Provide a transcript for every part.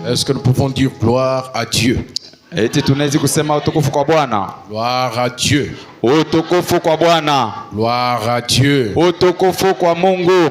Est-ce que nous pouvons dire gloire à Dieu? Eti tunaweza kusema utukufu kwa Bwana. Gloire à Dieu. Utukufu kwa Bwana. Gloire à Dieu. Utukufu kwa Mungu.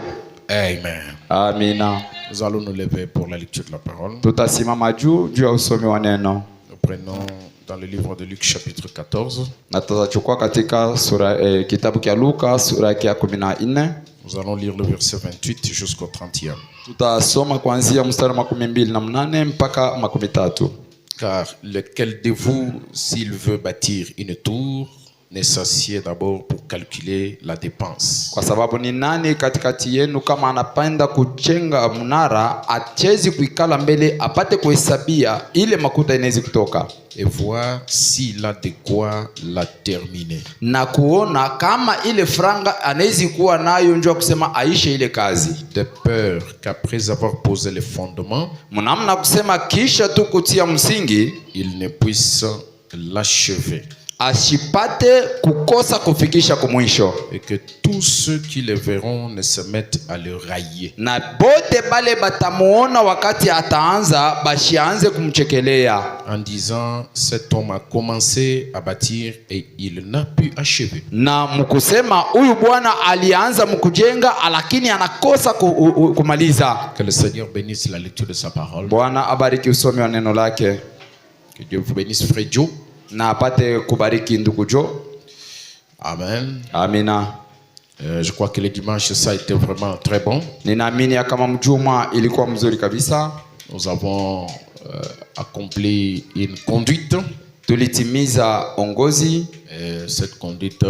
Amen. Amina. Nous allons nous lever pour la lecture de la parole. Tutasimama juu ya usomi wa neno. Nous prenons dans le livre de Luc chapitre 14. Na tutachukua katika sura kitabu cha Luka sura ya 14. Nous allons lire le verset 28 jusqu'au 30e. Tutasoma kuanzia mstari wa 28 mpaka 30. Car lequel de vous, s'il veut bâtir une tour, ne s'assied d'abord pour calculer la dépense. Kwa sababu ni nani katikati yenu kama anapenda kujenga mnara achezi kuikala mbele apate kuhesabia ile makuta inaweza kutoka et voir s'il a de quoi la terminer. Na kuona kama ile franga anaweza kuwa nayo njoo kusema aishe ile kazi. De peur qu'après avoir posé les fondements, mnamna kusema kisha tu kutia msingi, il ne puisse l'achever. Asipate kukosa kufikisha kumwisho. Et que tous ceux qui le verront ne se mettent à le railler. Na bote bale batamuona wakati ataanza bashianze kumchekelea. En disant, cet homme a commencé à bâtir et il n'a pu achever. Na mkusema huyu bwana alianza mkujenga lakini anakosa kumaliza. Que le Seigneur bénisse la lecture de sa parole. Bwana abariki usomi wa neno lake. Que Dieu vous bénisse, frère Joe. Na apate kubariki ndugu Joe. Amen. Amina. Je crois que le dimanche ça a été vraiment très bon. Ninaamini kama mjuma ilikuwa mzuri kabisa. Nous avons accompli une conduite. Tulitimiza ongozi. Et cette conduite,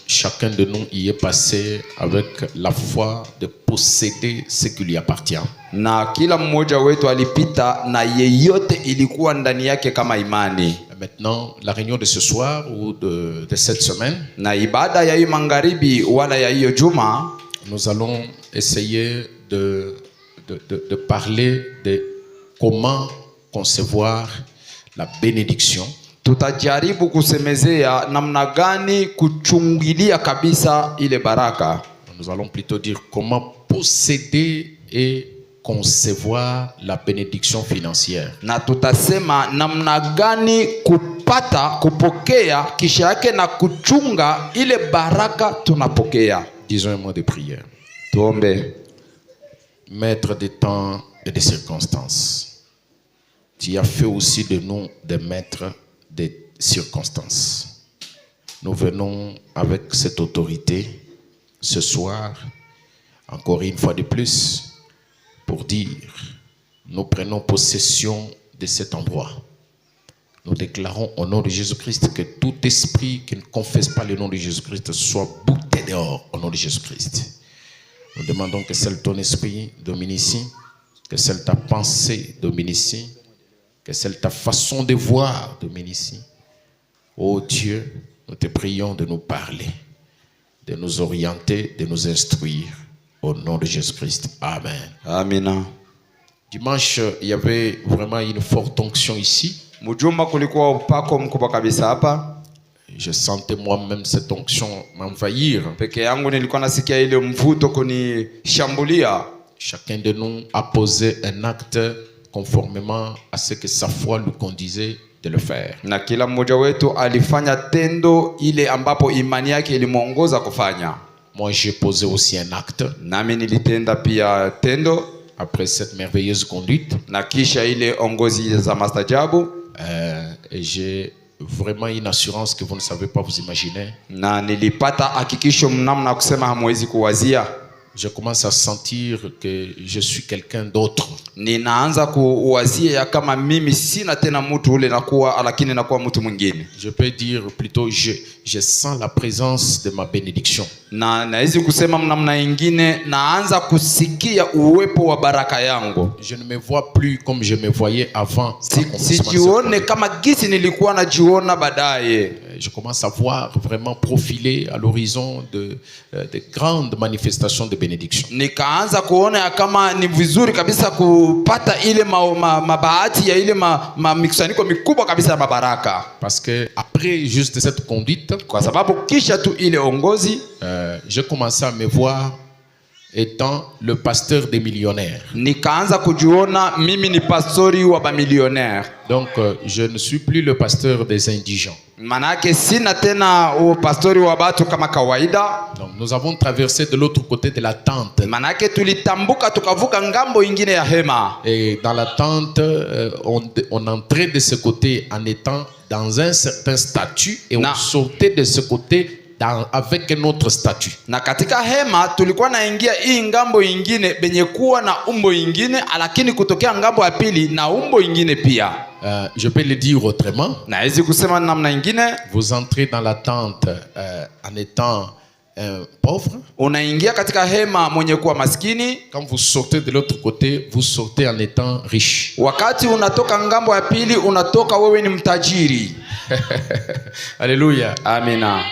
chacun de nous y est passé avec la foi de posséder ce qui lui appartient. Na kila mmoja wetu alipita na yeyote ilikuwa ndani yake kama imani. Maintenant, la réunion de ce soir ou de cette semaine, na ibada ya hiyo magharibi wala ya hiyo juma, nous allons essayer de parler de comment concevoir la bénédiction. Tutajaribu kusemezea namna gani kuchungilia kabisa ile baraka. Nous allons plutôt dire comment posséder et concevoir la bénédiction financière. Na tutasema namna gani kupata kupokea kisha yake na kuchunga ile baraka tunapokea. Disons un mot de prière. Tuombe. Maître des temps et des circonstances, tu as fait aussi de nous des maîtres des circonstances. Nous venons avec cette autorité ce soir, encore une fois de plus, pour dire, nous prenons possession de cet endroit. Nous déclarons au nom de Jésus-Christ que tout esprit qui ne confesse pas le nom de Jésus-Christ soit bouté dehors au nom de Jésus-Christ. Nous demandons que seul ton esprit domine ici, que seule ta pensée domine ici, que seule ta façon de voir domine ici. Oh Dieu, nous te prions de nous parler, de nous orienter, de nous instruire. Au nom de Jésus-Christ. Amen. Amina. Dimanche, il y avait vraiment une forte onction ici. Mujumba kulikuwa upako mkubwa kabisa hapa. Je sentais moi-même cette onction m'envahir. Peke yangu nilikuwa nasikia ile mvuto kunishambulia. Chacun de nous a posé un acte conformément à ce que sa foi lui conduisait de le faire. Na kila mmoja wetu alifanya tendo ile ambapo imani yake ilimuongoza kufanya. Moi, j'ai posé aussi un acte. Nami nilitenda pia tendo après cette merveilleuse conduite. Na kisha ile ongozi za mastajabu. Et j'ai vraiment une assurance que vous ne savez pas vous imaginer. Na nilipata hakikisho mnamna kusema hamwezi kuwazia. Je commence à sentir que je suis quelqu'un d'autre. Ninaanza kuwazia kama mimi sina tena mtu ule nakuwa lakini nakuwa mtu mwingine. Je peux dire plutôt je sens la présence de ma bénédiction. Na naweza kusema namna nyingine naanza kusikia uwepo wa baraka yangu. Je ne me vois plus comme je me voyais avant. Sijione kama gisi nilikuwa najiona baadaye. Je commence à voir vraiment profiler à l'horizon de grandes manifestations de bénédiction. Nikaanza kuona kama ni vizuri kabisa kupata ile mabahati ya ile mikusanyiko mikubwa kabisa ya mabaraka. Parce que après juste cette conduite, kwa sababu kisha tu ile ongozi, j'ai commencé à me voir étant le pasteur des millionnaires. Nikaanza kujiona mimi ni pastori wa bamillionnaire. Donc je ne suis plus le pasteur des indigents. Manake sina tena pastori wa batu kama kawaida. Donc nous avons traversé de l'autre côté de la tente. Manake tulitambuka tukavuka ngambo ingine ya hema. Et dans la tente, on entrait de ce côté en étant dans un certain statut et on sortait de ce côté avec un autre statut. Na katika hema tulikuwa naingia hii ngambo ingine benye kuwa na umbo ingine, lakini kutokea ngambo ya pili na umbo ingine pia. Je peux le dire autrement. Na hizi kusema namna ingine. Vous entrez dans la tente en étant pauvre. Unaingia katika hema mwenye kuwa maskini. Quand vous sortez de l'autre côté, vous sortez en étant riche. Wakati unatoka ngambo ya pili, unatoka wewe ni mtajiri. Alléluia. Amina.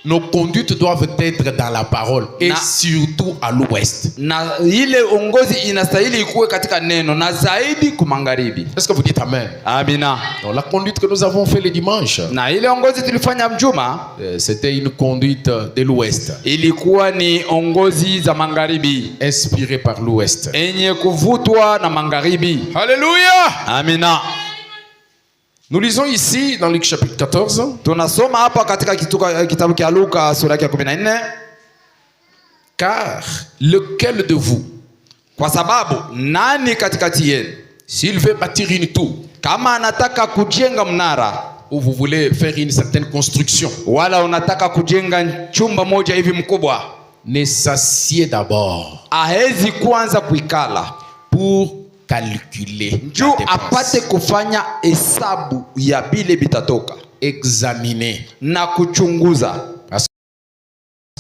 Nos conduites doivent être dans la parole et surtout à l'ouest. Na ile ongozi inastahili ikuwe katika neno na zaidi kumangaribi. Est-ce que vous dites amen? Amina. Donc, la conduite que nous avons fait le dimanche, na ile ongozi tulifanya mjuma, c'était une conduite de l'ouest. Ilikuwa ni ongozi za mangaribi, inspirée par l'ouest. Enye kuvutwa na mangaribi. Alléluia. Amina. Nous lisons ici dans Luc chapitre 14. Tunasoma hapa katika kitabu cha Luka sura ya 14. Car lequel de vous, kwa sababu nani katikati yenu, s'il veut bâtir une tour, kama anataka kujenga mnara, ou vous voulez faire une certaine construction, wala unataka kujenga chumba moja hivi mkubwa, ne s'assied d'abord, ahezi kwanza kuikala pour calculer, juu apate kufanya hesabu ya bile bitatoka, examiner na kuchunguza, parce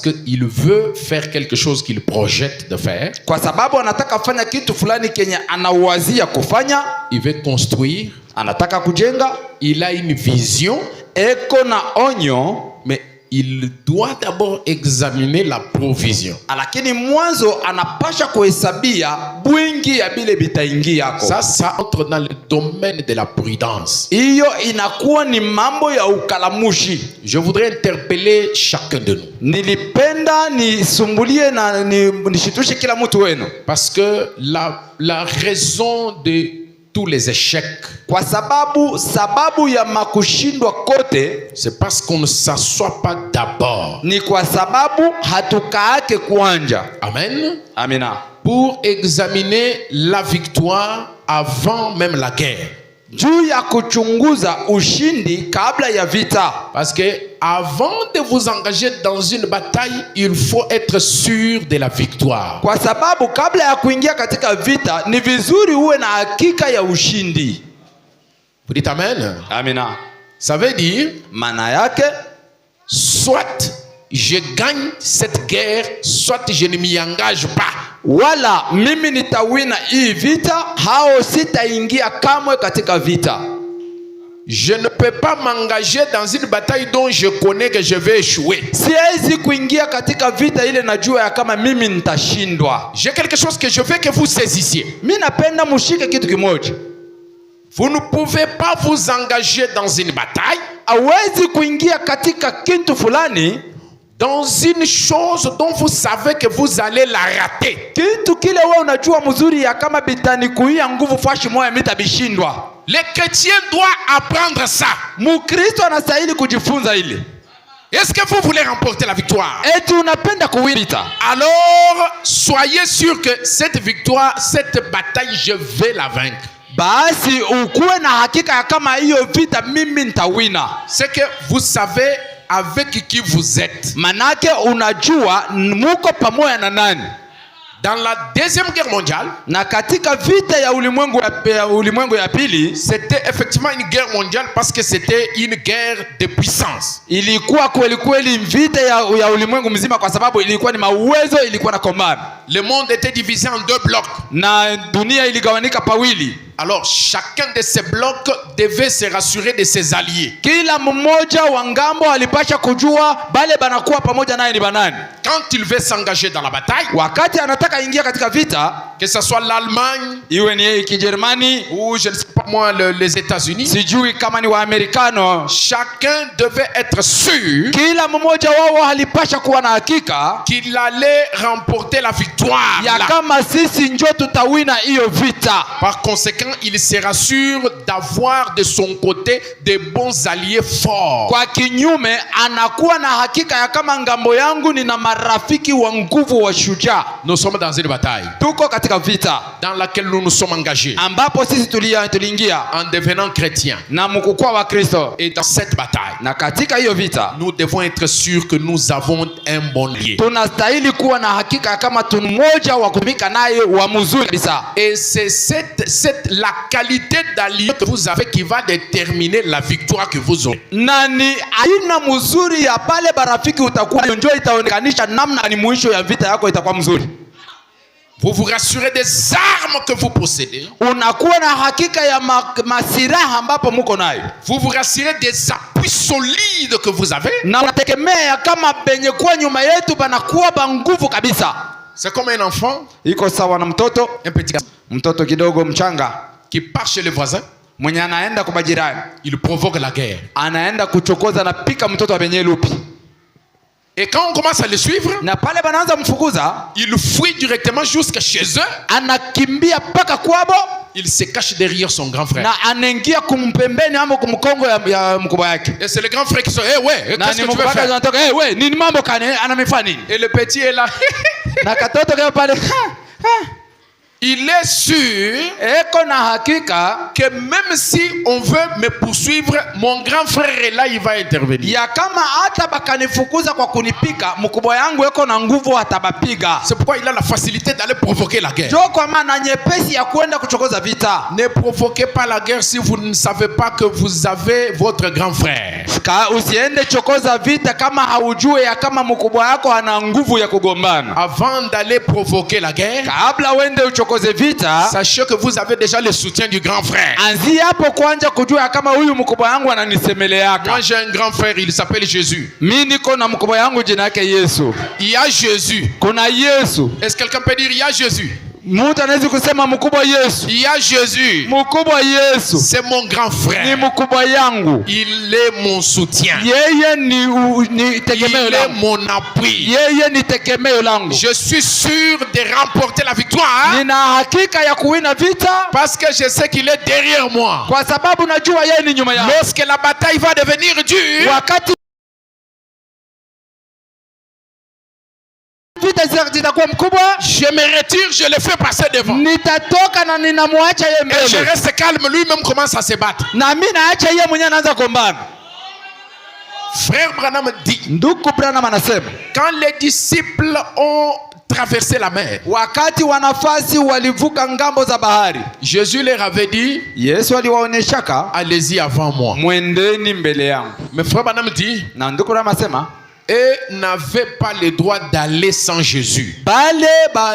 qu'il veut faire quelque chose qu'il projette de faire. Kwa sababu anataka fanya kitu fulani kenye anawazia kufanya. Il veut construire, anataka kujenga, il a une vision, eko na onyo, mais il doit d'abord examiner la provision. Lakini mwanzo anapasha kuhesabia bwingi ya bile bitaingia yako. Ça entre dans le domaine de la prudence. Hiyo inakuwa ni mambo ya ukalamushi. Je voudrais interpeller chacun de nous. Nilipenda nisumbulie na nishitushe kila mtu wenu. Parce que la raison de tous les échecs, kwa sababu ya makushindwa kote, c'est parce qu'on ne s'assoit pas d'abord, ni kwa sababu hatukaake kuanja. Amen. Amina. Pour examiner la victoire avant même la guerre. Juu ya kuchunguza ushindi kabla ya vita. Parce que avant de vous engager dans une bataille, il faut être sûr de la victoire. Kwa sababu kabla ya kuingia katika vita ni vizuri uwe na hakika ya ushindi. Vous dites amen? Amina. Ça veut dire, maana yake, soit je gagne cette guerre, soit je ne m'y engage pas. Wala mimi nitawina hii vita, hao sitaingia kamwe katika vita. Je ne peux pas m'engager dans une bataille dont je connais que je vais échouer. Siwezi kuingia katika vita ile najua ya kama mimi nitashindwa. J'ai quelque chose que je veux que vous saisissiez. Mimi napenda mushike kitu kimoja. Vous ne pouvez pas vous engager dans une bataille, hawezi kuingia katika kitu fulani, dans une chose dont vous savez que vous allez la rater. Kitu kile wewe unajua mzuri ya kama bitani kuia nguvu fashi moja mitabishindwa. Le chrétien doit apprendre ça. Mukristo anastahili kujifunza ile. Est-ce que vous voulez remporter la victoire? Eti unapenda kuwita. Alors, soyez sûr que cette victoire, cette bataille, je vais la vaincre. Basi ukuwe na hakika ya kama hiyo vita mimi nitawina. C'est que vous savez avec qui vous êtes. Manake unajua muko pamoja na nani. Dans la deuxième guerre mondiale, na katika vita ya ulimwengu ya pili, c'était effectivement une guerre mondiale parce que c'était une guerre de puissance. Ilikuwa kweli vita ya ulimwengu mzima kwa sababu ilikuwa ni mauwezo, ilikuwa na command. Le monde était divisé en deux blocs. Na dunia iligawanika pawili. Alors chacun de ces blocs devait se rassurer de ses alliés. Kila mmoja wa ngambo alipasha kujua bale banakuwa pamoja naye ni banani. Quand il veut s'engager dans la bataille, wakati anataka ingia katika vita, que ce soit l'Allemagne, iwe ni Kijerumani ou je ne sais pas moi les États-Unis, sijui kama ni Waamerikano, chacun devait être sûr, kila mmoja wao alipasha kuwa na hakika qu'il allait remporter la victoire. Ya kama sisi njo tutawina hiyo vita. Par conséquent, il se rassure d'avoir de son côté des bons alliés forts. Kwa kinyume anakuwa na hakika ya kama ngambo yangu nina marafiki wa nguvu wa shujaa. Nous sommes dans une bataille. Tuko katika vita dans laquelle nous nous sommes engagés. Ambapo sisi tuliingia en devenant chrétiens. Na mkukua wa Kristo. Et dans cette bataille, na katika hiyo vita, nous devons être sûrs que nous avons un bon lieu. Tunastahili kuwa na hakika kama tuna mmoja wa kumika naye wa mzuri kabisa. Et c'est la qualité d'allié que vous avez qui va déterminer la victoire que vous aurez. Nani aina mzuri ya pale barafiki utakuwa ndio itaonekanisha namna ni mwisho ya vita yako itakuwa mzuri. Vous vous rassurez des armes que vous possédez. Unakuwa na hakika ya masiraha ambapo mko nayo. Vous vous rassurez des appuis solides que vous avez. Na unategemea kama penye kwa nyuma yetu banakuwa ba nguvu kabisa. C'est comme un enfant. Iko sawa na mtoto, un petit mtoto kidogo mchanga qui part chez le voisin. Mwenye anaenda kwa majirani. Il provoque la guerre. Anaenda kuchokoza na pika mtoto wa benye lupi. Et quand on commence à le suivre, na pale banaanza mfukuza, il fuit directement jusqu'à chez eux. Anakimbia paka kwabo. Il se cache derrière son grand frère. Na anaingia kumpembeni ama kumkongo ya mkubwa yake. Et c'est le grand frère qui dit ouais, qu'est-ce que tu veux faire? Anatoka ouais, nini mambo kane anamefanya nini? Et le petit est là. Na katoto kwa pale. Il est sûr que même si on veut me poursuivre, mon grand frère est là, il va intervenir. Ya kama hata bakanifukuza kwa kunipika, mkubwa yangu yuko na nguvu atabapiga. C'est pourquoi il a la facilité d'aller provoquer la guerre. Jo kwa maana nyepesi ya kwenda kuchokoza vita. Ne provoquez pas la guerre si vous ne savez pas que vous avez votre grand frère. Usiende chokoza vita kama haujue ya kama mkubwa yako ana nguvu ya kugombana. Avant d'aller provoquer la guerre, kabla uende vita, sachez que vous avez déjà le soutien du grand frère. Anzi hapo kwanza kujua kama huyu mkubwa yangu ananisemeleaka. Moi j'ai un grand frère, il s'appelle Jésus. Mimi niko na mkubwa yangu jina yake Yesu. Il y a Jésus. Kuna Yesu. Est-ce que quelqu'un peut dire il y a Jésus? Mtu anaweza kusema mkubwa Yesu. Il y a Jésus. Mkubwa Yesu. C'est mon grand frère. Ni mkubwa yangu. Il est mon soutien. Yeye ni tegemeo langu. Il est mon appui. Yeye ni tegemeo langu. Je suis sûr de remporter la victoire. Nina hakika ya kuwina vita. Parce que je sais qu'il est derrière moi. Kwa sababu najua yeye ni nyuma yangu. Lorsque la bataille va devenir dure, wakati je me retire, je le fais passer devant. Nitatoka na ninamwacha yeye mbele. Et je reste calme, lui-même commence à se battre. Na mimi naacha yeye mwenyewe anaanza kugombana. Frère Branham dit, ndugu Branham anasema, quand les disciples ont traversé la mer, wakati wanafasi walivuka ngambo za bahari, Jésus leur avait dit, Yesu aliwaoneshaka, allez-y avant moi. Mwendeni mbele yangu. Mais frère Branham dit, na ndugu Branham anasema, et n'avaient pas le droit d'aller sans Jésus.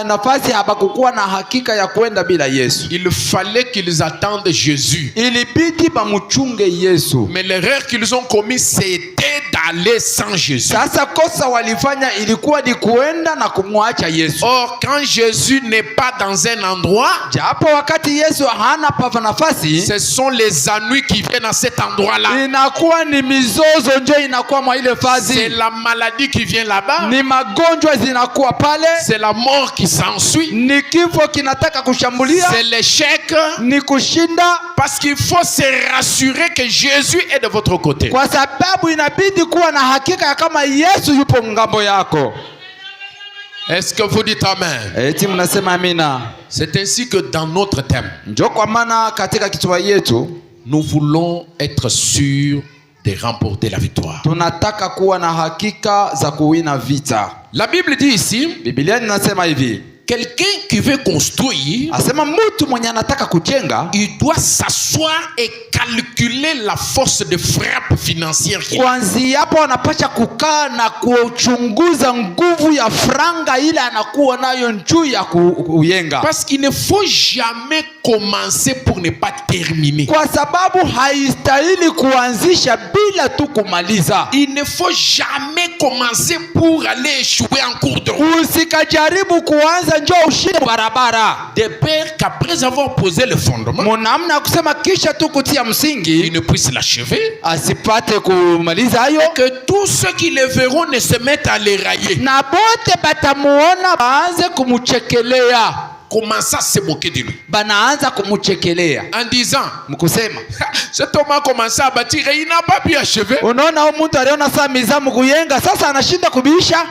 Nafasi habakukuwa na hakika ya kwenda bila Yesu. Il fallait qu'ils attendent Jésus. Ilibidi bamuchunge Yesu. Mais l'erreur qu'ils ont commise, c'était d'aller sans Jésus. Sasa kosa walifanya ilikuwa ni kuenda na kumwacha Yesu. Or, quand Jésus n'est pas dans un endroit, japo wakati Yesu hana pa nafasi, ce sont les ennuis qui viennent à cet endroit-là. Inakuwa ni mizozo ndio inakuwa mwa ile fazi. C'est la maladie qui vient là-bas. Ni magonjwa zinakuwa pale. C'est la mort qui s'ensuit. Ni kifo kinataka kushambulia. C'est l'échec. Ni kushinda. Parce qu'il faut se rassurer que Jésus est de votre côté. Kwa sababu inabidi kuwa na hakika kama Yesu yupo ngambo yako. Est-ce que vous dites amen? Eti mnasema amina. C'est ainsi que dans notre thème, ndio kwa maana katika Kiswahili yetu, nous voulons être sûrs de remporter la victoire. Tunataka kuwa na hakika za kuwina vita. La Bible dit ici, Biblia inasema hivi, quelqu'un qui veut construire, asema mtu mwenye anataka kujenga, il doit s'asseoir et calculer la force de frappe financière qu'il a. Kwanza hapo anapasha kukaa na kuchunguza nguvu ya franga ile anakuwa nayo juu ya kujenga. Parce qu'il ne faut jamais commencer pour ne pas terminer. Kwa sababu haistahili kuanzisha bila tu kumaliza. Il ne faut jamais commencer pour aller échouer en cours de route. Usikajaribu kuanza njoo ushinde barabara. De peur qu'après avoir posé le fondement, Mwanamna kusema kisha tu kutia msingi, il ne puisse l'achever. asipate kumaliza hayo. Que tous ceux qui le verront ne se mettent à les railler. Na bote batamuona baanze kumuchekelea. Commence à se moquer de lui. Banaanza kumuchekelea. En disant, Mkusema, cet homme a commencé à bâtir et il n'a pas pu achever. unaona huyu mtu aliona saa mizamu kuyenga, sasa anashinda kubiisha.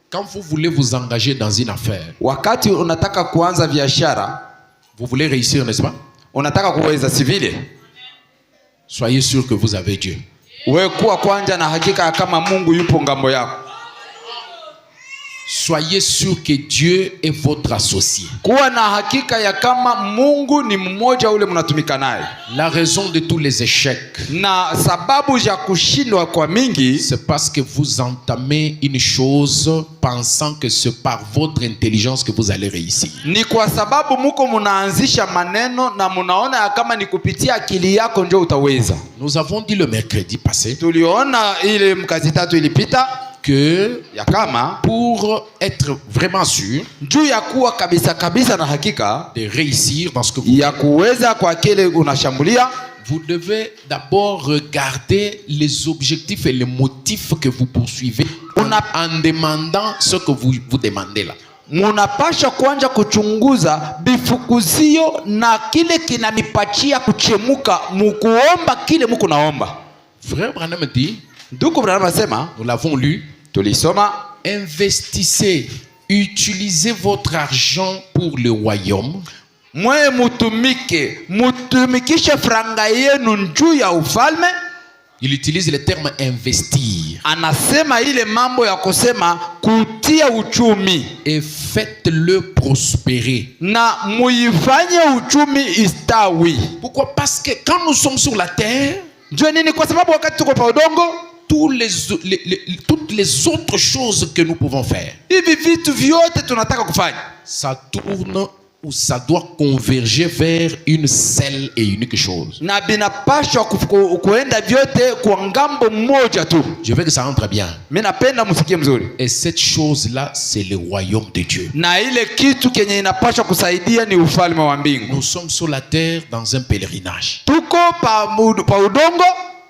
Quand vous voulez vous engager dans une affaire, Wakati unataka kuanza biashara, vous voulez réussir, n'est-ce pas? unataka kuweza sivile, Soyez sûr que vous avez Dieu. wewe kuwa kwanja na hakika kama Mungu yupo ngambo yako. Soyez sûr que Dieu est votre associé. Kuwa na hakika ya kama Mungu ni mmoja ule mnatumika naye. La raison de tous les échecs, Na sababu ya kushindwa kwa mingi, c'est parce que vous entamez une chose pensant que c'est par votre intelligence que vous allez réussir. ni kwa sababu muko munaanzisha maneno na munaona ya kama ni kupitia akili yako ndio utaweza. Nous avons dit le mercredi passé Tuliona ile mkazi tatu ilipita que ya kama pour être vraiment sûr juu ya kuwa kabisa na hakika de réussir dans ce que vous ya kuweza kwa kile unashambulia, vous devez d'abord regarder les objectifs et les motifs que vous poursuivez en demandant ce que vous demandez là. munapasha kwanza kuchunguza bifukuzio na kile kinanipatia kuchemuka mukuomba kile muko naomba. Frère Branham dit, Ndugu Branham asema, nous l'avons lu, tulisoma, investissez, utilisez votre argent pour le royaume. mwe mutumikishe franga yenu njuu ya ufalme. Il utilise le terme investir. Anasema ile mambo ya kusema kutia uchumi Et faites-le prospérer. na muifanye uchumi istawi. Pourquoi? Parce que quand nous sommes sur la terre, Njoo nini? Kwa sababu wakati tuko pa udongo, toutes les autres choses que nous pouvons faire, hivi vitu vyote tunataka kufanya, ça tourne ou ça doit converger vers une seule et unique chose. na binapashwa kuenda vyote kwa ngambo mmoja tu. Je veux que ça entre bien. Mimi napenda msikie mzuri. Et cette chose-là, c'est le royaume de Dieu. Na ile kitu kenye inapashwa kusaidia ni ufalme wa mbingu. Nous sommes sur la terre dans un pèlerinage, Tuko pa udongo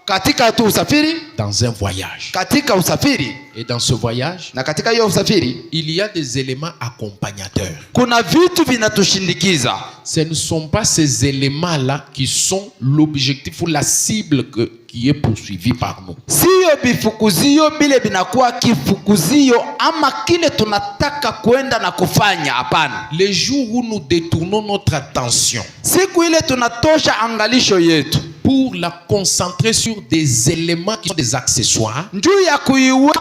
katika tu usafiri, dans un voyage. katika usafiri, Et dans ce voyage, na katika hiyo usafiri il y a des éléments accompagnateurs. kuna vitu vinatushindikiza. Ce ne sont pas ces éléments-là qui sont l'objectif ou la cible qui est poursuivie par nous. Sio bifukuzio bile binakuwa kifukuzio ama kile tunataka kwenda na kufanya, hapana. Les jours où nous détournons notre attention Siku ile tunatosha angalisho yetu pour la concentrer sur des éléments qui sont des accessoires, njuu ya kuiwa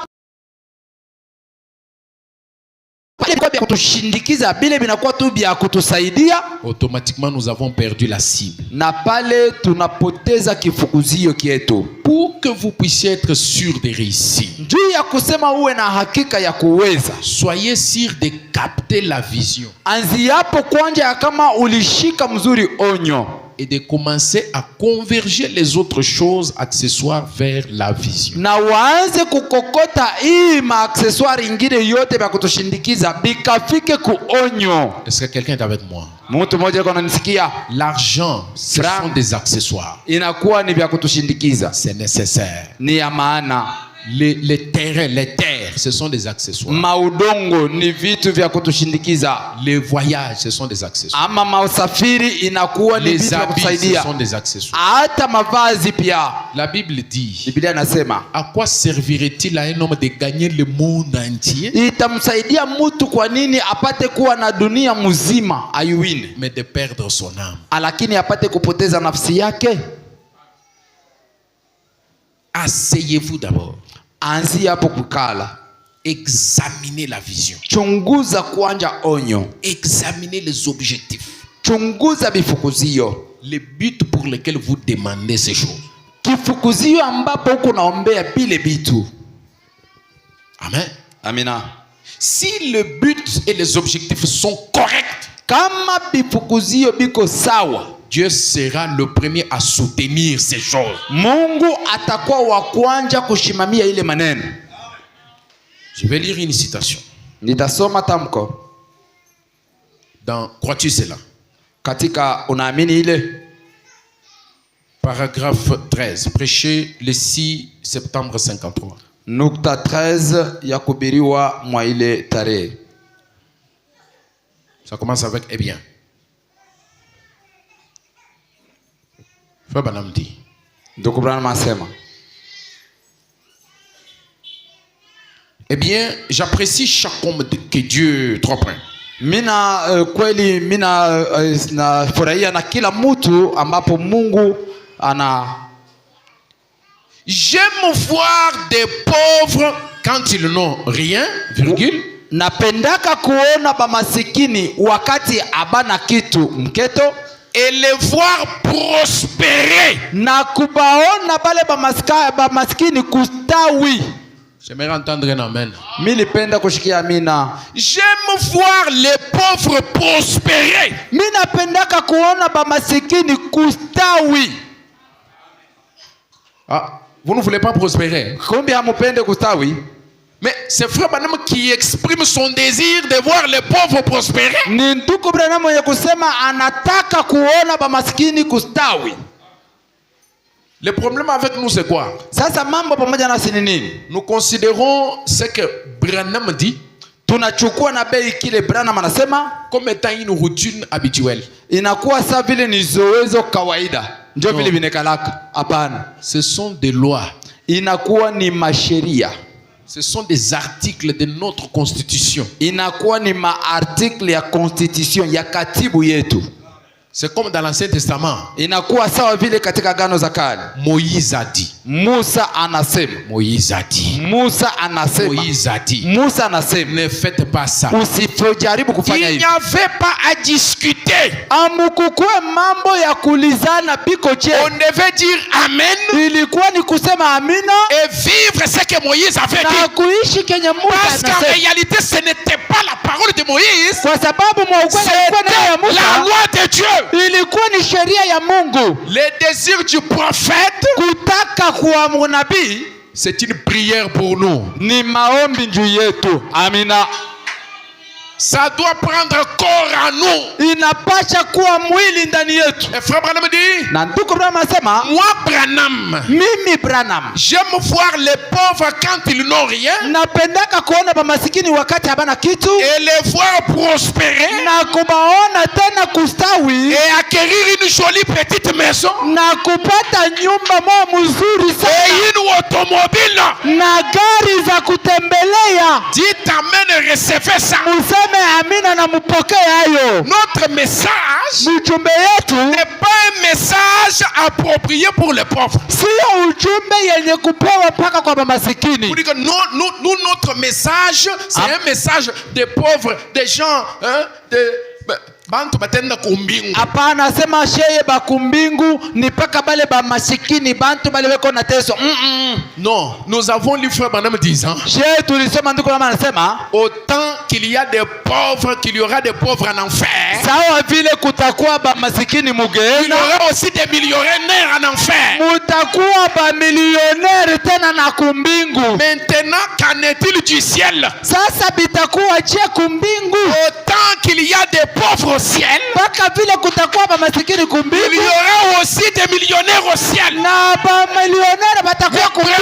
kutushindikiza bile binakuwa tu bya kutusaidia, automatiquement nous avons perdu la cible. na pale tunapoteza kifukuzio kietu. Pour que vous puissiez être sûr de réussir, Njuu ya kusema uwe na hakika ya kuweza, soyez sûr de capter la vision anzi hapo kwanja ya kama ulishika mzuri onyo, et de commencer à converger les autres choses accessoires vers la vision. na waanze kukokota hii maakseswari ingine yote vya kutushindikiza bikafike kuonyo. Est-ce que quelqu'un est avec moi? Mtu mmoja yuko ananisikia? L'argent, ce Franc. sont des accessoires. Inakuwa ni vya kutushindikiza, C'est nécessaire. ni ya maana. Les terrains, les terres, ce sont des accessoires. Maudongo ni vitu vya kutushindikiza, Les voyages, ce sont des accessoires. ama mausafiri inakuwa ni Les vitu vya habits, ce kutusaidia, sont des accessoires. hata mavazi pia. La Bible dit, Biblia inasema à quoi servirait-il à un homme de gagner le monde entier, itamsaidia mtu kwa nini apate kuwa na dunia mzima aiwine, mais de perdre son âme? lakini apate kupoteza nafsi yake? Asseyez-vous d'abord. Anzi hapo kukala, examinez la vision. Chunguza kuanja onyo. Examinez les objectifs. Chunguza bifukuzio. Les buts pour lesquels vous demandez ces choses. Kifukuzio ambapo uko naombea bile bitu. Amen. Amina. Si le but et les objectifs sont corrects, kama bifukuzio biko sawa, Dieu sera le premier à soutenir ces choses. Mungu atakuwa wa kwanza kushimamia ile maneno. Je vais lire une citation. Nitasoma tamko. Crois-tu cela? Katika unaamini ile? Paragraphe 13, prêché le 6 septembre 53. Nukta 13 ya kubiriwa mwa ile tarehe. Ça commence avec eh bien. Frère Branham dit. Ndugu Branham asema. Eh bien, j'apprécie chaque homme que Dieu, 3 points. Mina kweli mina nafurahia na kila mtu ambapo Mungu ana. J'aime voir des pauvres quand ils n'ont rien, virgule. Napendaka kuona bamasikini wakati abana kitu mketo. Et les voir prospérer. Na kubaona bale bamasikini kustawi. J'aimerais entendre un amen. Milipenda kushikia amina. J'aime voir les pauvres prospérer. Mina pendaka kuona bamasikini kustawi. Ah, vous ne voulez pas prospérer? Kumbi hamupende kustawi? Mais c'est Frère Branham qui exprime son désir de voir les pauvres prospérer. Ni ndugu Branham mwenye kusema anataka kuona bamasikini kustawi. Le problème avec nous c'est quoi? Sasa mambo pamoja nasi ni nini? Nous considérons ce que Branham dit tunachukua na bei kile Branham anasema comme étant une routine habituelle. Inakuwa sawa vile ni zoezo kawaida. Ndio vile vinekalaka. Hapana. Ce sont des lois. Inakuwa ni masheria. Ce sont des articles de notre constitution. Inakuwa ni maartikle ya constitution ya katibu yetu. C'est comme dans l'Ancien Testament. Inakuwa sawa vile katika Agano za Kale. Moïse a dit. Musa anasema. Moïse a dit. Musa anasema. Moïse a dit. Musa anasema. Ne faites pas ça. Usifojaribu kufanya hivi. Il n'y avait pas à discuter. Amukukue mambo ya kulizana biko che. On devait dire amen. Ilikuwa ni kusema amina. Et vivre ce que Moïse avait dit. Na kuishi kenye Musa anasema. Parce qu'en réalité ce n'était pas la parole de Moïse. Kwa sababu c'était la loi de Dieu. Ilikuwa ni sheria ya Mungu. Le désir du prophète, kutaka kwa nabii, c'est une prière pour nous. Ni maombi juu yetu. Amina. Ça doit prendre corps en nous. Inapasha kuwa mwili ndani yetu. Et Frère Branham dit, na ndugu Branham asema, moi Branham, mimi Branham, j'aime voir les pauvres quand ils n'ont rien. Napendaka kuona bamasikini wakati habana kitu. Et les voir prospérer. Na kubaona tena kustawi. Et acquérir une jolie petite maison. Na kupata nyumba moja mzuri sana. Et une automobile. Na gari za kutembelea. Dites amen et recevez ça. Amina na mupokea hayo. Notre message ujumbe yetu n'est pas un message approprié pour les pauvres. Sio ujumbe yenye kupewa paka kwa masikini. Nous notre message c'est un message des pauvres, des gens bantu batenda kumbingu. Hapana, sema sheye bakumbingu ni paka bale ba masikini bantu bale weko na teso. Non, nous avons lu Frère Branham disant, sheye tulisema ndiko kama anasema, autant qu'il y a des pauvres, qu'il y aura des pauvres en enfer. Sawa vile kutakuwa ba masikini mugeni, il y aura aussi des millionnaires en enfer. Mutakuwa ba millionnaire tena na kumbingu. Maintenant, qu'en est-il du ciel? Sasa bitakuwa je kumbingu? Autant qu'il y a des pauvres au ciel, paka vile kutakuwa ba masikini kumbingu, il y aura aussi des millionnaires au ciel. Na ba millionnaire batakuwa kumbingu.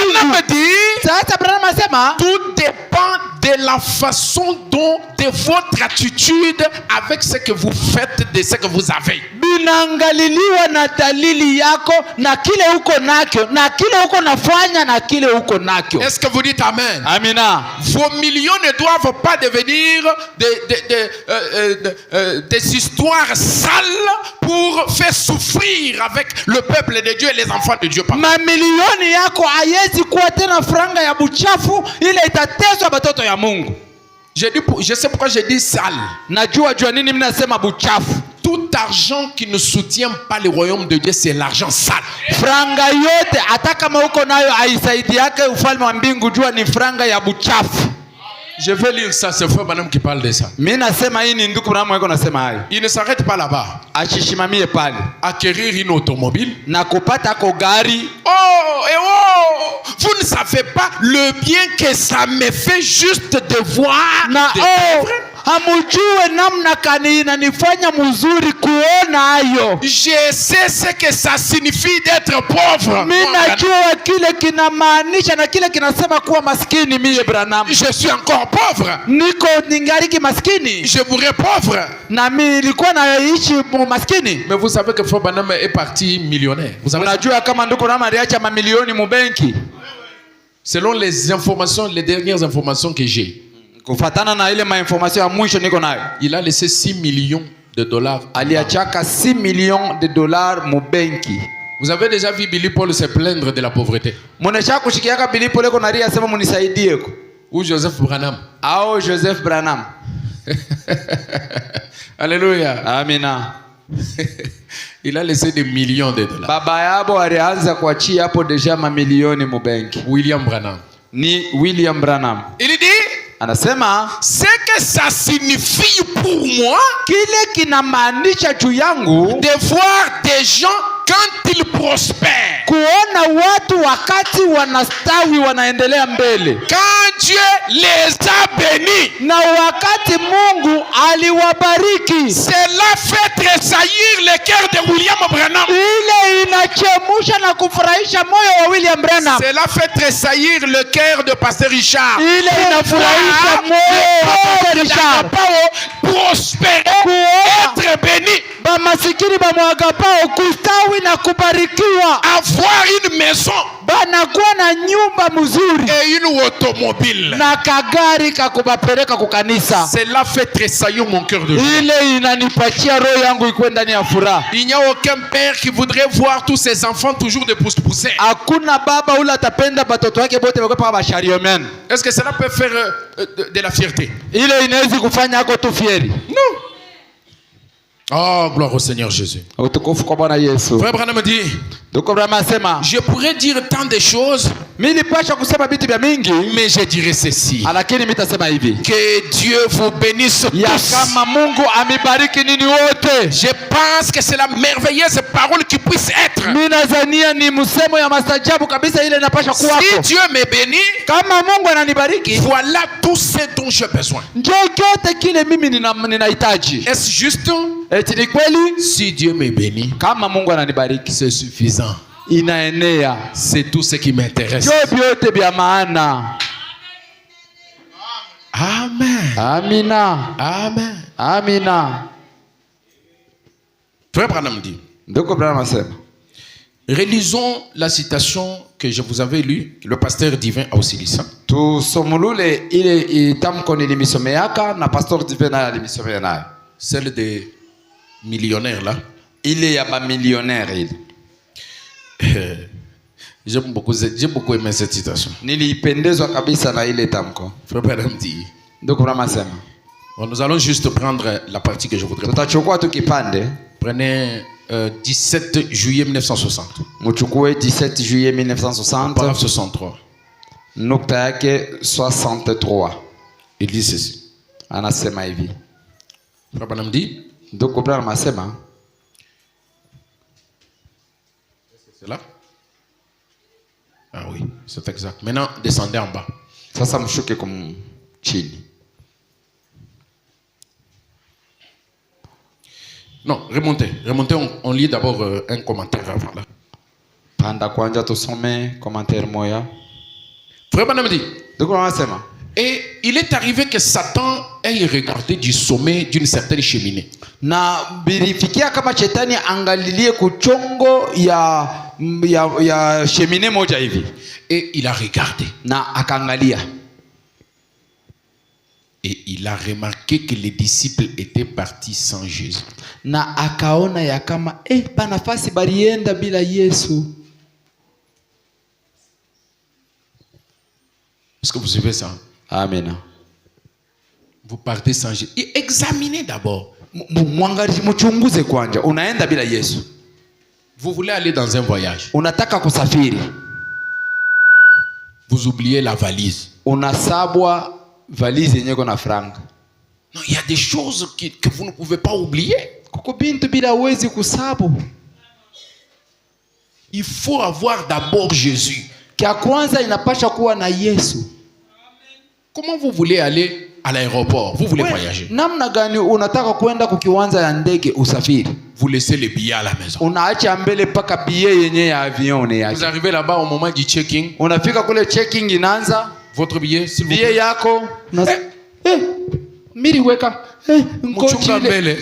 Sasa Branham asema, tout dépend de la façon dont de votre attitude avec ce que vous faites, de ce que vous avez. Binaangaliliwa na dalili yako na kile uko nakyo na kile uko nafanya na kile uko nakyo. Est-ce que vous dites amen? Amina. Vos millions ne doivent pas devenir des histoires sales pour faire souffrir avec le peuple de Dieu et les enfants de Dieu. Mamilioni yako hayezi kuwa tena franga ya buchafu ile itateswa batoto ya Mungu. Je sais pourquoi je dis sale. Najua jua nini mnasema buchafu. Tout argent qui ne soutient pas le royaume de Dieu, c'est l'argent sale. Franga yote hata kama uko nayo haisaidi yake ufalme wa mbingu, jua ni franga ya buchafu. Je vais lire ça, c'est frère Branham qui parle de ça. Mimi nasema hii ni ndugu Branham yako nasema hayo. Il ne s'arrête pas là-bas. Ashishimamie pale. Acquérir une automobile. Na kupata ko gari. Vous ne savez pas le bien que ça me fait juste de voir. Na hamujue namna kani inanifanya mzuri kuona hayo. Je sais ce que ça signifie d'être pauvre. Mimi najua kile kinamaanisha na kile kinasema kuwa maskini. Mimi Branham, je suis encore pauvre. Niko ningali maskini. Je mourrai pauvre. Na mimi nilikuwa naishi maskini. Mais vous savez que frère Branham est parti millionnaire. Vous savez? Unajua kama ndugu Branham aliacha mamilioni mubenki. Selon les informations, les dernières informations que j'ai. Kufatana na ile information ya mwisho niko nayo. Il a laissé 6 millions de dollars. Aliachaka 6 millions de dollars mubenki. Vous avez déjà vu Billy Paul se plaindre de la pauvreté? Munesha kushikiaka Billy Paul ko naria sema munisaidie ko. Ou Joseph Branham? Au Joseph Branham. Alléluia. Amina. Il a laissé des millions de dollars. Baba yabo alianza kuachia hapo deja mamilioni mubenki. William Branham. Ni William Branham. Il dit, anasema ce que ça signifie pour moi, kile kinamaanisha juu yangu, de voir des gens quand ils prospèrent, kuona watu wakati wanastawi wanaendelea mbele, quand Dieu les a bénis, na wakati Mungu aliwabariki. Cela fait tressaillir le cœur de William Branham. Ile inachemusha na kufurahisha moyo wa William Branham. Cela fait tressaillir le cœur de Pasteur Richard. Ile inafurahisha moyo wa Pasteur Richard. Prospérer, être béni. Ba masikini ba mwagapao kustawi na kubarikiwa. Avoir une maison. Banakuwa na nyumba mzuri. Et une automobile. Na kagari kakubapeleka kukanisa. Cela fait tressaillir mon cœur de joie. Ile inanipatia roho yangu ikuwe ndani ya furaha. Il n'y a aucun père qui voudrait voir tous ses enfants toujours de pousse-pousser. Hakuna baba ule atapenda batoto wake bote bakwe paka bashariomen. Est-ce que cela peut faire de la fierté? Ile inaweza kufanya ako tu fieri. Non. Oh, gloire au Seigneur Jésus. Utukufu kwa Bwana Yesu. Frère Branham me dit, je pourrais dire tant de choses, mais je dirais ceci. Que Dieu vous bénisse tous. Je pense que c'est la merveilleuse parole qui puisse être. Si Dieu me bénit, voilà tout ce dont j'ai besoin. Est-ce juste? Si Dieu me bénit, c'est suffisant. C'est tout ce qui m'intéresse. Amen. Amina. Amen. Amina. Frère Branham dit, relisons la citation que je vous avais lue, le pasteur divin a aussi lu ça. Celle des millionnaires là. Il est un millionnaire. J'ai beaucoup aimé cette citation. Frère Branham dit, nous allons juste prendre la partie que je voudrais prendre. Prenez 17 juillet 1960. 17 juillet 1960. Paragraphe 63. 63. Il dit ceci. Anasema hivi. Frère Branham dit, c'est là? Ah oui, c'est exact. Maintenant, descendez en bas. Sasa mshuke kum chini. Non, remontez. Remontez, on lit d'abord un commentaire avant là. Panda kwanja tusome commentaire moya. Frère Branham dit, Et il est arrivé que Satan ait regardé du sommet d'une certaine cheminée. Na bilifikia kama shetani angalilie kuchongo ya cheminée moja hivi. Et il a regardé. Na akaangalia. Et il a remarqué que les disciples étaient partis sans Jésus. Na akaona ya kama panafasi balienda bila Yesu. Est-ce que vous suivez ça? Amen. Vous partez sans Jésus. Et examinez d'abord. Mchunguze kwanja, unaenda bila Yesu. Vous voulez aller dans un voyage. Unataka kusafiri. Vous oubliez la valise. Unasabwa valise yenye iko na franga. Non, il y a des choses que vous ne pouvez pas oublier. Kuko bintu bila uwezi kusabu. Il faut avoir d'abord Jésus. Kia kwanza inapasha kuwa na Yesu. Comment vous voulez aller à l'aéroport? Vous voulez voyager. Namna gani unataka kwenda kukiwanja ya ndege usafiri? Vous laissez les billets à la maison. Unaacha mbele paka billet yenye ya avion yake. Vous arrivez là-bas au moment du checking. Unafika kule checking inaanza. Votre billet, s'il vous plaît. Billet yako. Miri weka. Mchunga mbele.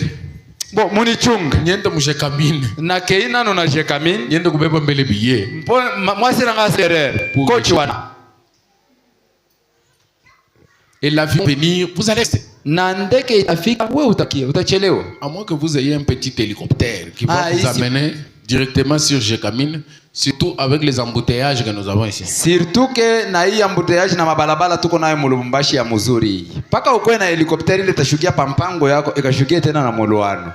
Bo munichunga. Niende mshekamine. Na keina no na shekamine. Niende kubeba mbele billet. Mwasi ranga serere. Coach wana. Et l'avion venir, vous allez rester. Na ndege itafika, wewe utachelewa. À moins que vous ayez un petit hélicoptère qui va vous amener directement sur Jekamine, surtout avec les embouteillages que nous avons ici. Surtout que na hii embouteillage na mabalabala tuko nayo Mulumbashi ya mzuri. Paka ukwe na helikopteri ile tashukia pampango yako ikashukia tena na Mulwano.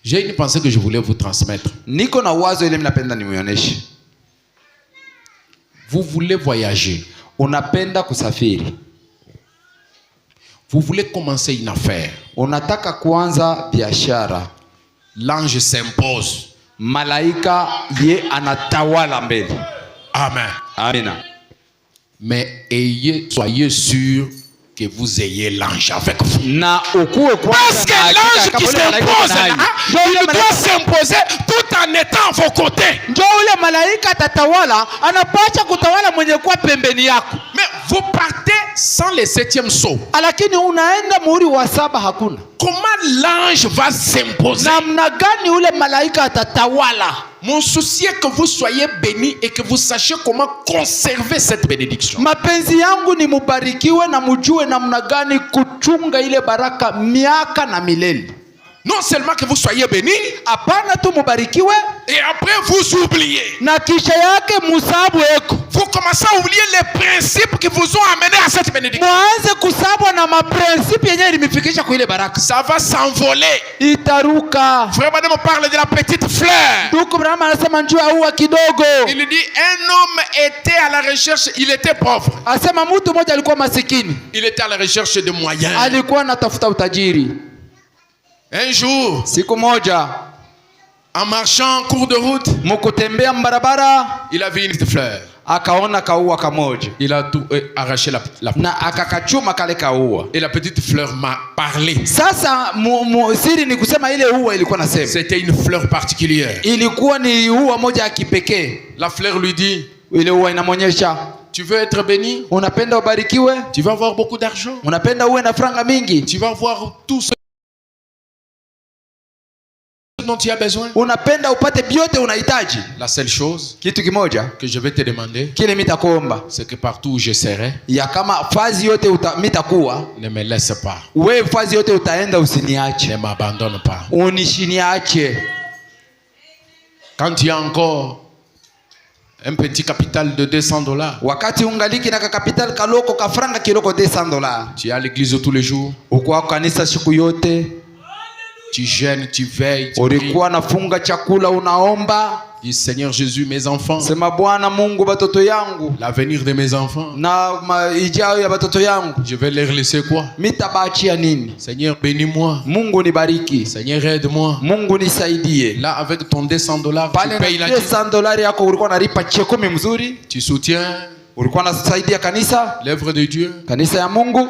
J'ai une pensée que je voulais vous transmettre. Niko na wazo ile mnapenda nimuoneshe. Vous voulez voyager. Unapenda kusafiri. Vous voulez commencer une affaire. Unataka kuanza biashara. L'ange s'impose. Malaika ye anatawala mbele. Amen. Amen. Mais soyez sûr que vous ayez l'ange avec vous. Na ukuwe kwanza. Parce que l'ange qui s'impose, il doit s'imposer tout en étant à vos côtés. Ndio ule malaika atatawala, anapaswa kutawala mwenye kuwa pembeni yako. Mais vous partez sans le 7e sceau. Lakini unaenda muhuri wa 7 hakuna. Comment l'ange va s'imposer? Namna gani ule malaika atatawala? Mon souci est que vous soyez bénis et que vous sachiez comment conserver cette bénédiction. Mapenzi yangu ni mubarikiwe na mujue namna gani kuchunga ile baraka miaka na milele. Non seulement que vous soyez bénis, apana tu mubarikiwe, et après vous oubliez. Na kisha yake musabu eko. Vous commencez à oublier les principes qui vous ont amené à cette bénédiction. Mwanze kusabwa na maprincipe yenye ilimifikisha kwa ile baraka. Ça va s'envoler. Itaruka. Frère Madame parle de la petite fleur. Ndugu Brahma anasema njoo ua kidogo. Il dit un homme était à la recherche, il était pauvre. Asema mtu mmoja alikuwa masikini. Il était à la recherche de moyens. Alikuwa anatafuta utajiri. Un jour, siku moja, en marchant en cours de route, mukutembea mbarabara, il a vu une petite fleur. Akaona kaua kamoja. Il a tout arraché la na akakachuma kale kaua. Et la petite fleur m'a parlé. Sasa siri ni kusema ile ua ilikuwa nasema. C'était une fleur particulière. Ilikuwa ni ua moja ya kipekee. La fleur lui dit, ile ua inamonyesha, tu veux être béni? Unapenda ubarikiwe? Tu vas avoir beaucoup d'argent? Unapenda uwe na franga mingi? Tu vas avoir tout ce dont tu as besoin? Unapenda upate vyote unahitaji? La seule chose kitu kimoja que je vais te demander, kile mitakuomba, c'est que partout où je serai, ya kama fazi yote mitakuwa, ne me laisse pas. Wewe fazi yote utaenda usiniache. Ne m'abandonne pas. Unishiniache. Quand tu as encore un petit capital de $200, wakati ungaliki na capital kaloko ka franga kiloko $200, tu es à l'église tous les jours, uko kanisa siku yote, tu jeûnes, tu veilles, tu ulikuwa nafunga chakula, unaomba, dis Seigneur Jésus, mes enfants, sema Bwana Mungu batoto yangu, l'avenir de mes enfants, na ijao ya batoto yangu, je vais leur laisser quoi? Mitabachia nini? Seigneur, bénis-moi. Mungu nibariki. Seigneur, aide-moi. Mungu nisaidie. Là, avec ton $200, tu payes la dîme. $200 yako ulikuwa nalipa chekumi mzuri, tu soutiens ulikuwa unasaidia kanisa, l'œuvre de Dieu. Kanisa ya Mungu.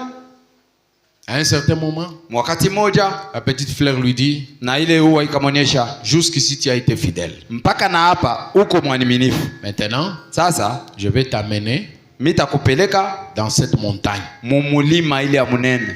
À un certain moment, wakati moja, la petite fleur lui dit, na ile ua ikamonyesha, jusqu'ici tu as été fidèle. Mpaka na hapa uko mwaminifu. Maintenant, sasa je vais t'amener Mitakupeleka dans cette montagne. mumulima ile ya munene.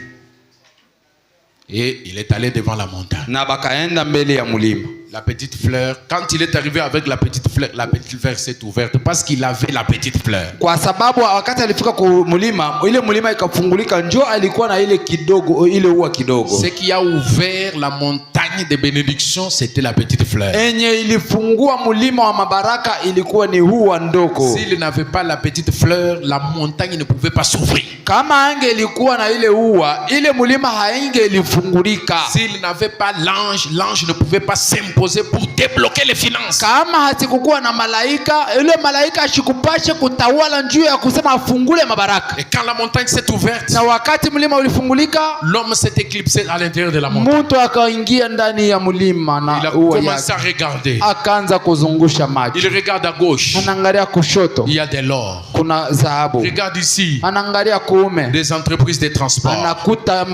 Et il est allé devant la montagne. Na bakaenda mbele ya mulima. La petite fleur, quand il est arrivé avec la petite fleur s'est ouverte parce qu'il avait la petite fleur. Kwa sababu wakati alifika kwa mulima, ile mulima ikafungulika, njoo alikuwa na ile kidogo, ile ua kidogo. Ce qui a ouvert la montagne de bénédiction, c'était la petite fleur. Enye ilifungua mulima wa mabaraka ilikuwa ni ua ndogo. S'il n'avait pas la petite fleur, la montagne ne pouvait pas s'ouvrir. Kama ange ilikuwa na ile ua, ile mulima hainge ilifungulika. S'il n'avait pas l'ange, l'ange ne pouvait pas s'imposer pour débloquer les finances. Kama hatikukuwa na malaika, ile malaika ashikupashe kutawala njuu ya kusema afungule mabaraka. Et quand la montagne s'est ouverte, na wakati mlima ulifungulika, l'homme s'est éclipsé à l'intérieur de la montagne. Mtu akaingia ndani ya mlima na il a commencé à regarder. Akaanza kuzungusha macho. Il regarde à gauche. Anaangalia kushoto. Il y a de l'or. Kuna dhahabu. Regarde ici. Anaangalia kuume. Des entreprises de transport. Anakuta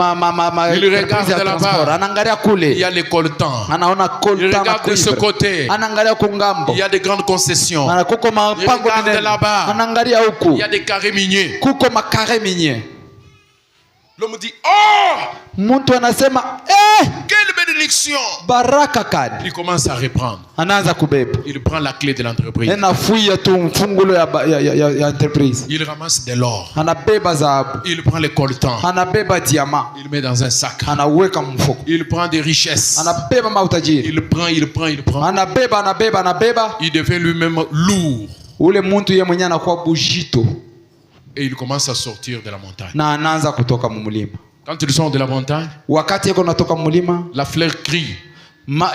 il regarde de là-bas. Anaangalia kule. Il y a les coltans. Anaona coltan. Il regarde de ce côté. Anaangalia kungambo. Il y a des grandes concessions. Anakuko mapango de là-bas. Anaangalia huku. Il y a des carrés miniers. Kuko makare minier. L'homme dit, oh! Mtu anasema, quelle bénédiction! Baraka kadi. Il commence à reprendre. Anaanza kubeba. Il prend la clé de l'entreprise. Anafuia tu mfungulo ya entreprise. Il ramasse de l'or. Anabeba dhahabu. Il prend les coltans. Anabeba diamant. Il met dans un sac. Anaweka mfuko. Il prend des richesses. Anabeba mautajiri. Il prend. Anabeba. Il devient lui-même lourd. Ule muntu yeye mwenyewe anakuwa bujito. Et il commence à sortir de la montagne. Na anaanza kutoka mulima. Quand ils sont de la montagne, wakati yako natoka mulima, la fleur crie.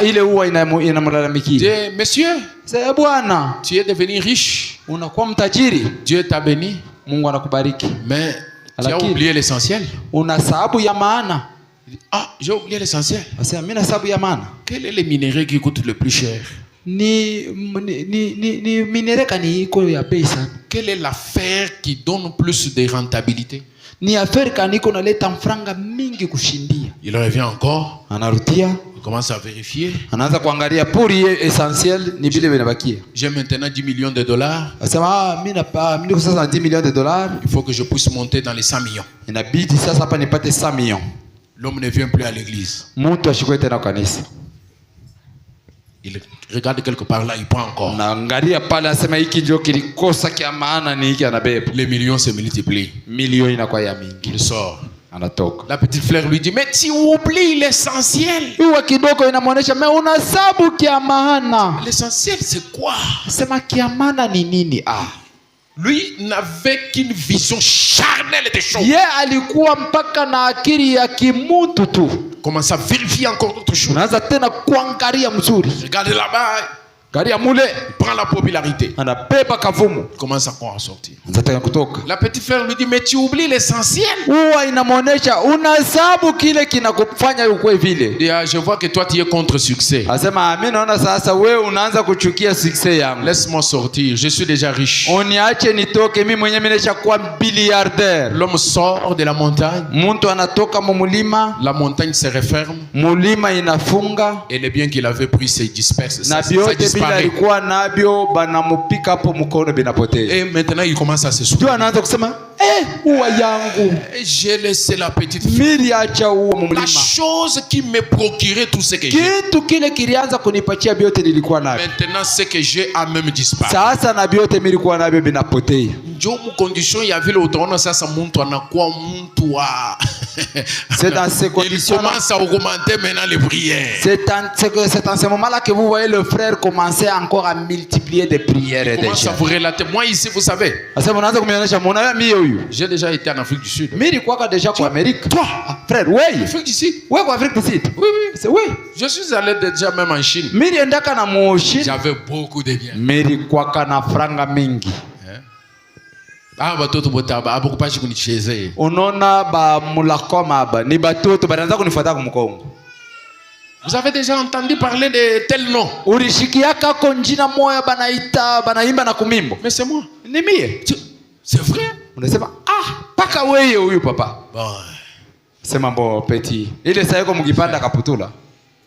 Ile huwa inamlalamikia. Dieu, monsieur, sasa bwana, tu es devenu riche. Unakuwa mtajiri. Dieu t'a béni. Mungu anakubariki. Mais tu as oublié l'essentiel. Una sababu ya maana. Ah, j'ai oublié l'essentiel. Sasa mimi na sababu ya maana. Quel est le minerai qui coûte le plus cher? Ni minereka ni iko ya bei sana. Quelle est l'affaire qui donne plus de rentabilité? Ni affaire kaniko naleta mfranga mingi kushindia. Il revient encore. Anarudia. Il commence à vérifier. Anaanza kuangalia puri essentiel ni bile vinabakia. J'ai maintenant 10 millions de dollars. Asema mimi sasa 10 millions de dollars. Il faut que je puisse monter dans les 100 millions. Inabidi sasa hapa nipate 100 millions. L'homme ne vient plus à l'église. Mtu ashikwe tena kanisa. Il regarde quelque part là, il prend encore. Naangalia pale asema hiki ndio kilikosa kia maana ni hiki anabeba. Les millions se multiplient. Milioni inakuwa ya mingi. Il sort. Anatoka. La petite fleur lui dit, mais tu oublies l'essentiel. Huwa kidogo inamuonesha mais unasabu kia maana. L'essentiel c'est quoi? Sema kia maana ni nini? Lui n'avait qu'une vision charnelle des choses. Ye alikuwa mpaka na akili ya kimuntu tu. Commence à vérifier encore d'autres choses. Unaanza tena kuangalia mzuri. Regarde là-bas. Garia mule. Il prend la popularité. Anabeba kavumu. Il commence encore à sortir. La petite fleur lui dit, mais tu oublies l'essentiel. Huwa inamuonesha unasabu kile kinakufanya ukwe vile. Je vois que toi tu es contre succès. Asema mimi naona sasa wewe unaanza kuchukia success yangu. Laisse-moi sortir, je suis déjà riche. Uniache nitoke mimi mwenyewe nimeshakuwa milliardaire. L'homme sort de la montagne. Muntu anatoka mulima. La montagne se referme. Mulima inafunga. Et les biens qu'il avait pris se dispersent. Na biote bila alikuwa nabyo banamupika hapo mkono binapotea. Et maintenant il commence à se souvenir. Tu anaanza kusema uwa yangu. J'ai laissé la petite fleur. La chose qui me procurait tout ce que j'ai. Kitu kile kilianza kunipatia biote nilikuwa nabyo. Maintenant ce que j'ai a même disparu. Sasa na biote nilikuwa nabyo binapotea. Ndio condition ya vile utaona sasa mtu anakuwa mtu wa c'est dans ces conditions. Il commence à augmenter maintenant les prières. C'est en ce moment-là que vous voyez le frère commencer encore à multiplier des prières et des jeûnes. Comment ça vous relater? Moi ici, vous savez. J'ai déjà été en Afrique du Sud. Déjà en Amérique. Toi, frère, oui. Afrique du Sud. Oui, Afrique du Sud. Oui, oui. Oui. Je suis allé déjà même en Chine. J'avais beaucoup de biens. Batoto botaba abakupashi kunichezea. Unaona ba mulakoma aba ni batoto banaanza kunifuata kumkongo. Vous avez déjà entendu parler de tel nom? Ulishikiaka ko njina moya banaimba na kumimbo. Mais c'est moi. Ni mie. C'est vrai? Unasema paka wewe huyu papa. Bon. Sema mbo petit. Ile saa yako mkipanda kaputula.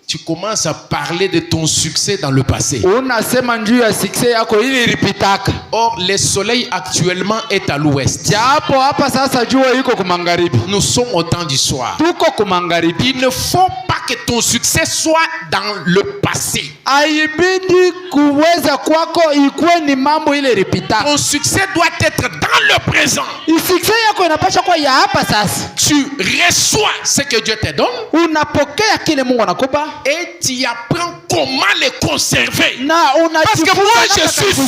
tu commences à parler de ton succès dans le passé. Unasema njuu ya success yako ili ilipitaka. Or, le soleil actuellement est à l'ouest. Japo hapa sasa jua iko kumangaribi. Nous sommes au temps du soir. Tuko kumangaribi. Il ne faut pas que ton succès soit dans le passé. Haibidi kuweza kwako ikuwe ni mambo ile ilipitaka. Ton succès doit être dans le présent. Success yako inapaswa kuwa ya hapa sasa. Tu reçois ce que Dieu te donne. Unapokea kile Mungu anakupa. Et tu apprends comment les conserver. Parce que moi je suis sûr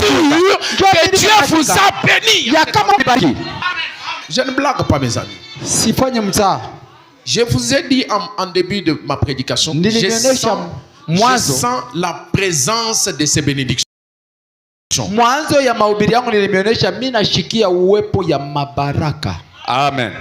que Dieu vous a béni. Je ne blague pas, mes amis. Je vous ai dit en début de ma prédication, je sens la présence de ces bénédictions. Mwanzo ya mahubiri yangu nilimionyesha mimi nashikia uwepo ya mabaraka. Amen.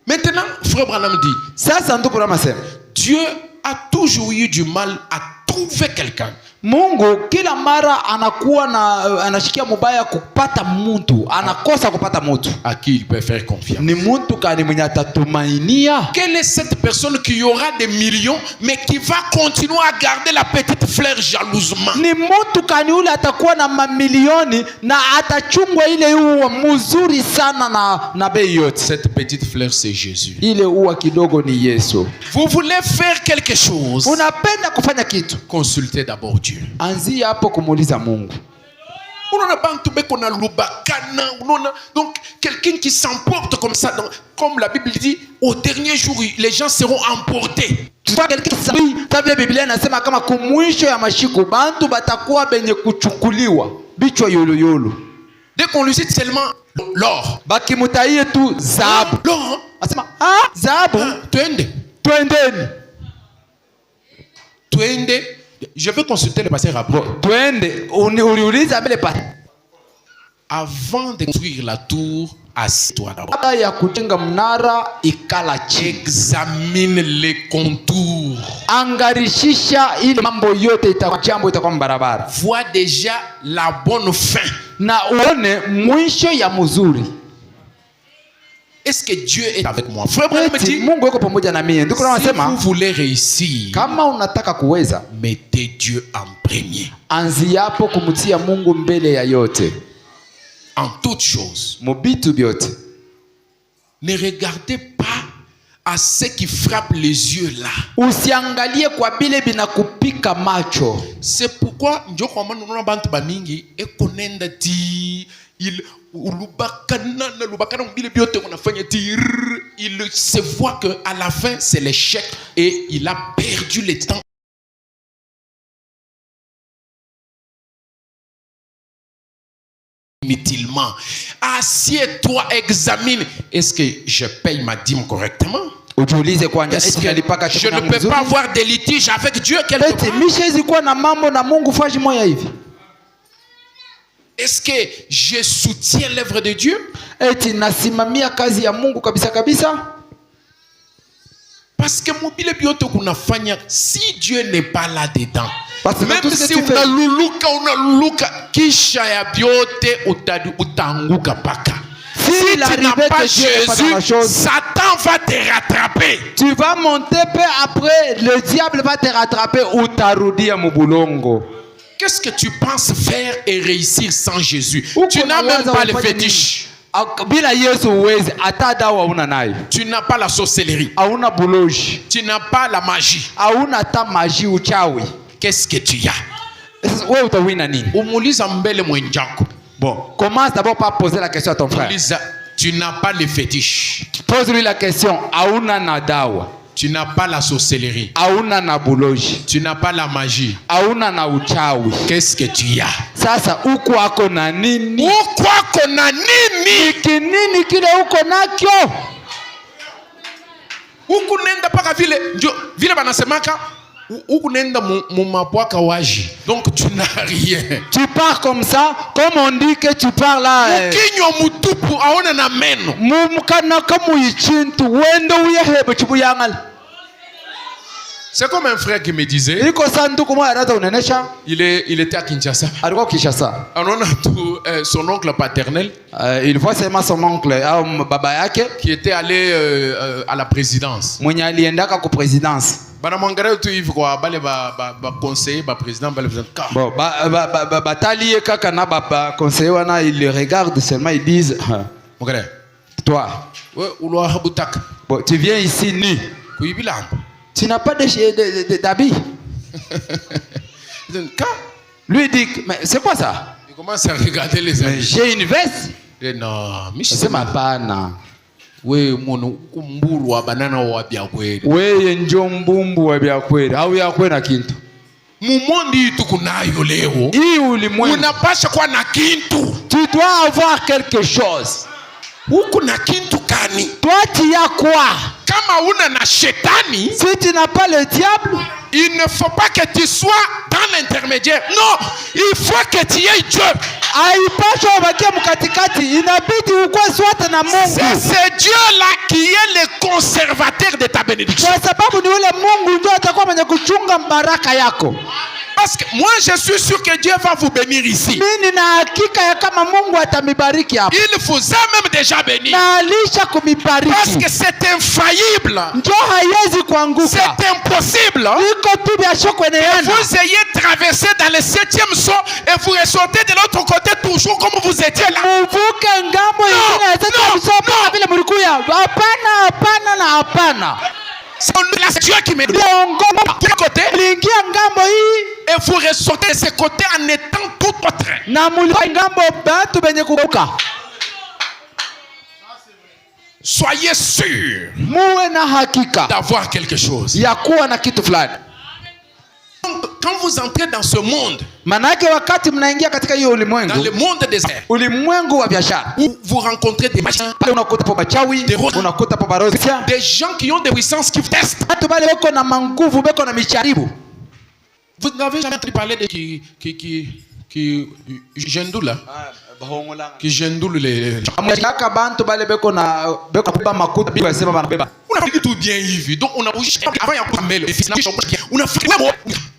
Maintenant, Frère Branham dit, sasa ndugu Branham asema, Dieu a toujours eu du mal à trouver quelqu'un. Mungu kila mara anakuwa na anashikia mubaya kupata mtu, anakosa kupata mtu à qui il peut faire confiance. Ni mtu kani mwenye atatumainia. Quelle est cette personne qui aura des millions mais qui va continuer à garder la petite fleur jalousement? Ni mtu kani ule atakuwa na mamilioni na atachungwa ile uwa mzuri sana na bei yote. Cette petite fleur c'est Jésus. Ile uwa kidogo ni Yesu. Vous voulez faire quelque chose? Unapenda kufanya kitu? Consultez d'abord Dieu. Anzia hapo kumuuliza Mungu. Donc quelqu'un qui s'emporte comme ça, comme la Bible dit, au dernier jour les gens seront emportés. Tabia Biblia inasema kama kumwisho ya mashiku bantu batakuwa benye kuchukuliwa bichwa yolo. Dès qu'on lui cite seulement l'or, bakimutaie tu zahabu. L'or, asema zahabu, twendeni. Je veux consulter le pasteur après. Avant de construire la tour, assieds-toi d'abord. Examine les contours. Vois déjà la bonne fin. Est-ce que Dieu est avec moi? Frère, si vous voulez réussir, mettez Dieu en premier. En toutes choses. Ne regardez pas à ce qui frappe les yeux là. C'est pourquoi il se voit que à la fin c'est l'échec et il a perdu le temps. Inutilement. Assieds-toi, examine. Est-ce que je paye ma dîme correctement? Est-ce que je ne peux pas avoir des litiges avec Dieu quelque part? Est-ce que je soutiens l'œuvre de Dieu? Parce que si Dieu n'est pas là-dedans, même si unaluluka kisha ya biote utanguka paka. Si tu n'as pas Jésus, Satan va te rattraper. Tu vas monter peu après, le diable va te rattraper ou tarudia mubulongo. Qu'est-ce que tu penses faire et réussir sans Jésus? Tu n'as même pas le fétiche. Tu n'as pas la sorcellerie. Tu n'as pas la magie. Qu'est-ce que tu as? Bon, commence d'abord par poser la question à ton frère. Tu n'as pas le fétiche. Pose-lui la question. Tu n'as pas la sorcellerie. Tu n'as pas la magie. Qu'est-ce que tu as? Sasa uko ako na nini? Uko ako na nini? Kinini kile uko nakyo? Uko nenda paka vile banasemaka uko nenda mumabwaka waji. Donc tu n'as rien. Tu pars comme ça, comme on dit que tu pars là. Kinyo mutupu aona na meno. Mumukana kama yichintu wendo uyahebe chibuyangal. C'est comme un frère qui me disait. Il était à Kinshasa. On a tout son oncle paternel. Il voit seulement son oncle, qui était allé à la présidence. Banamangara tu Yves quoi, balé ba conseiller, ba président, balé président. Bon, batali kaka na ba conseiller wana, ils le regardent seulement, ils disent toi, bon, tu viens ici nu. Tu n'as pas d'habit. Lui dit, mais c'est quoi ça? Il commence à regarder les habits. J'ai une veste. Non, c'est ma panne. We kumburu wa banana wa bya kweli. We njombumbu wa bya kweli. Au ya kweli na kintu. Mumondi tukunayo leo. Hii ulimwengu. Unapasha kuwa na kintu. Tu dois avoir quelque chose. Uko na kintu kani? Toi tu as quoi? Kama una na shetani, si tu n'as pas le diable, il ne faut pas que tu sois dans l'intermédiaire. Non, il faut que tu aies Dieu. C'est Dieu là qui est le conservateur de ta bénédiction. Parce que moi je suis sûr que Dieu va vous bénir ici. Il vous a même déjà béni. Parce que c'est infaillible. C'est impossible que vous ayez traversé dans le 7e saut et vous ressortez de l'autre côté toujours comme vous étiez là. C'est Dieu qui me dit de côté et vous ressortez de ce côté en étant tout autre. Soyez sûr d'avoir quelque chose. Quand vous entrez dans ce monde, dans le monde des airs, où vous rencontrez des machins, des gens qui ont des puissances qui vous testent. Vous n'avez jamais entendu parler de qui Jendou là, qui Jendou les. On a fait tout bien Yves, donc on a bougé avant il y a pas mail, on a fait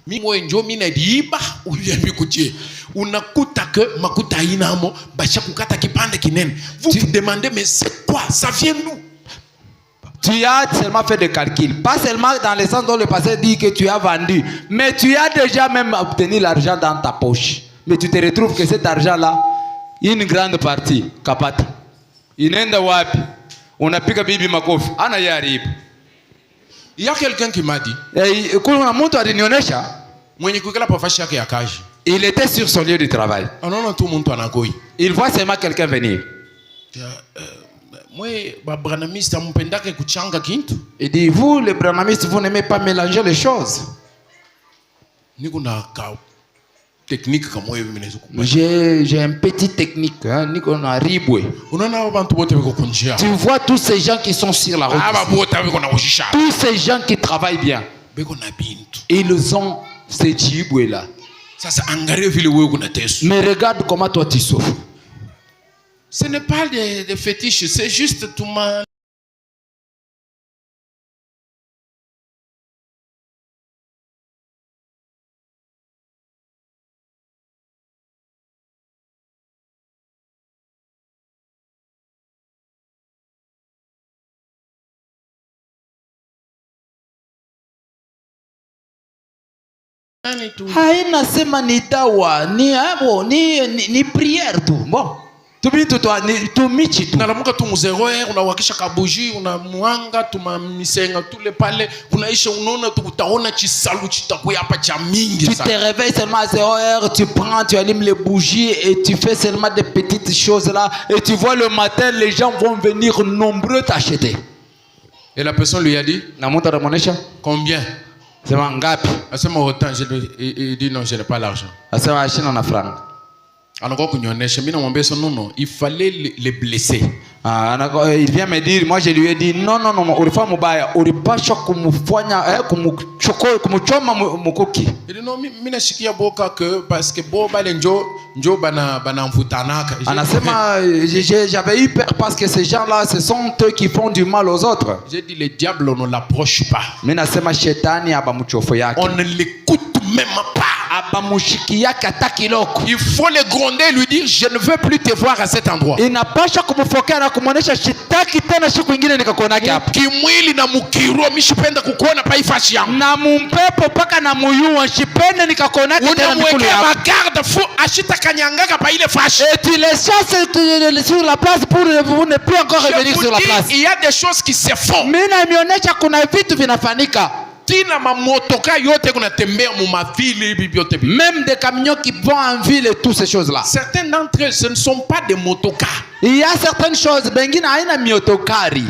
mimo enjo mina diba uyembi kutie unakuta que makuta inamo basha kukata kipande kinene. Vous vous demandez mais c'est quoi, ça vient d'où? Tu as seulement fait des calculs, pas seulement dans le sens dont le passé dit que tu as vendu, mais tu as déjà même obtenu l'argent dans ta poche. Mais tu te retrouves que cet argent-là, une grande partie, kapata. Inenda wapi, unapika bibi makofi, ana yaribu. Il y a quelqu'un qui m'a dit, il était sur son lieu de travail. Il voit seulement quelqu'un venir. Il dit, vous les branamistes, vous n'aimez pas mélanger les choses. J'ai un petit technique. Tu vois tous ces gens qui sont sur la route. Tous ces gens qui travaillent bien. Ils ont ces djiboués là. Mais regarde comment toi tu souffres. Ce n'est pas des fétiches, c'est juste tout mal. Haina sema ni dawa ni hapo ni prière tu. Bon. Tumichi tu. Unalamuka tu mzeroe, unawakisha kabuji, unamwanga, tumamisenga tule pale, unaisha unaona tu utaona chisalu chitakuya hapa cha mingi sana. Tu te réveilles seulement à 0h, tu prends, tu allumes les bougies et tu fais seulement des petites choses là et tu vois le matin les gens vont venir nombreux t'acheter. Et la personne lui a dit, combien? C'est ngapi? Il dit non, je n'ai pas l'argent. Asema ashina na franga. Il fallait les blesser. Il vient me dire, moi je lui ai dit non, ulifanya mubaya, ulipaswa kumfanya kumchoma mukuki. Il dit non, mimi nashikia boka que parce que bo bale njo bana mvutanaka. Anasema j'avais eu peur parce que ces gens-là ce sont eux qui font du mal aux autres. J'ai dit le diable on ne l'approche pas. Mimi nasema shetani abamuchofo yake. On ne l'écoute même pas. Abamushikiaka hata kiloko. Il faut le gronder et lui dire je ne veux plus te voir à cet endroit. Inapaswa kumfokea na kumuonesha shitaki tena siku nyingine nikakuonake hapa. Kimwili na mukiro mishipenda kukuona pa ifashi yangu. Na mumpepo paka na muyua shipende nikakuonake tena mikulu yako. Unamwekea magarde fou ashita kanyangaka pa ile fashi. Et tu les chasses sur la place pour ne plus encore revenir sur la place. Il y a des choses qui se font. Mimi naimionyesha kuna vitu vinafanyika. Même des camions qui vont en ville et toutes ces choses-là. Certains d'entre eux, ce ne sont pas des motocars. Il y a certaines choses.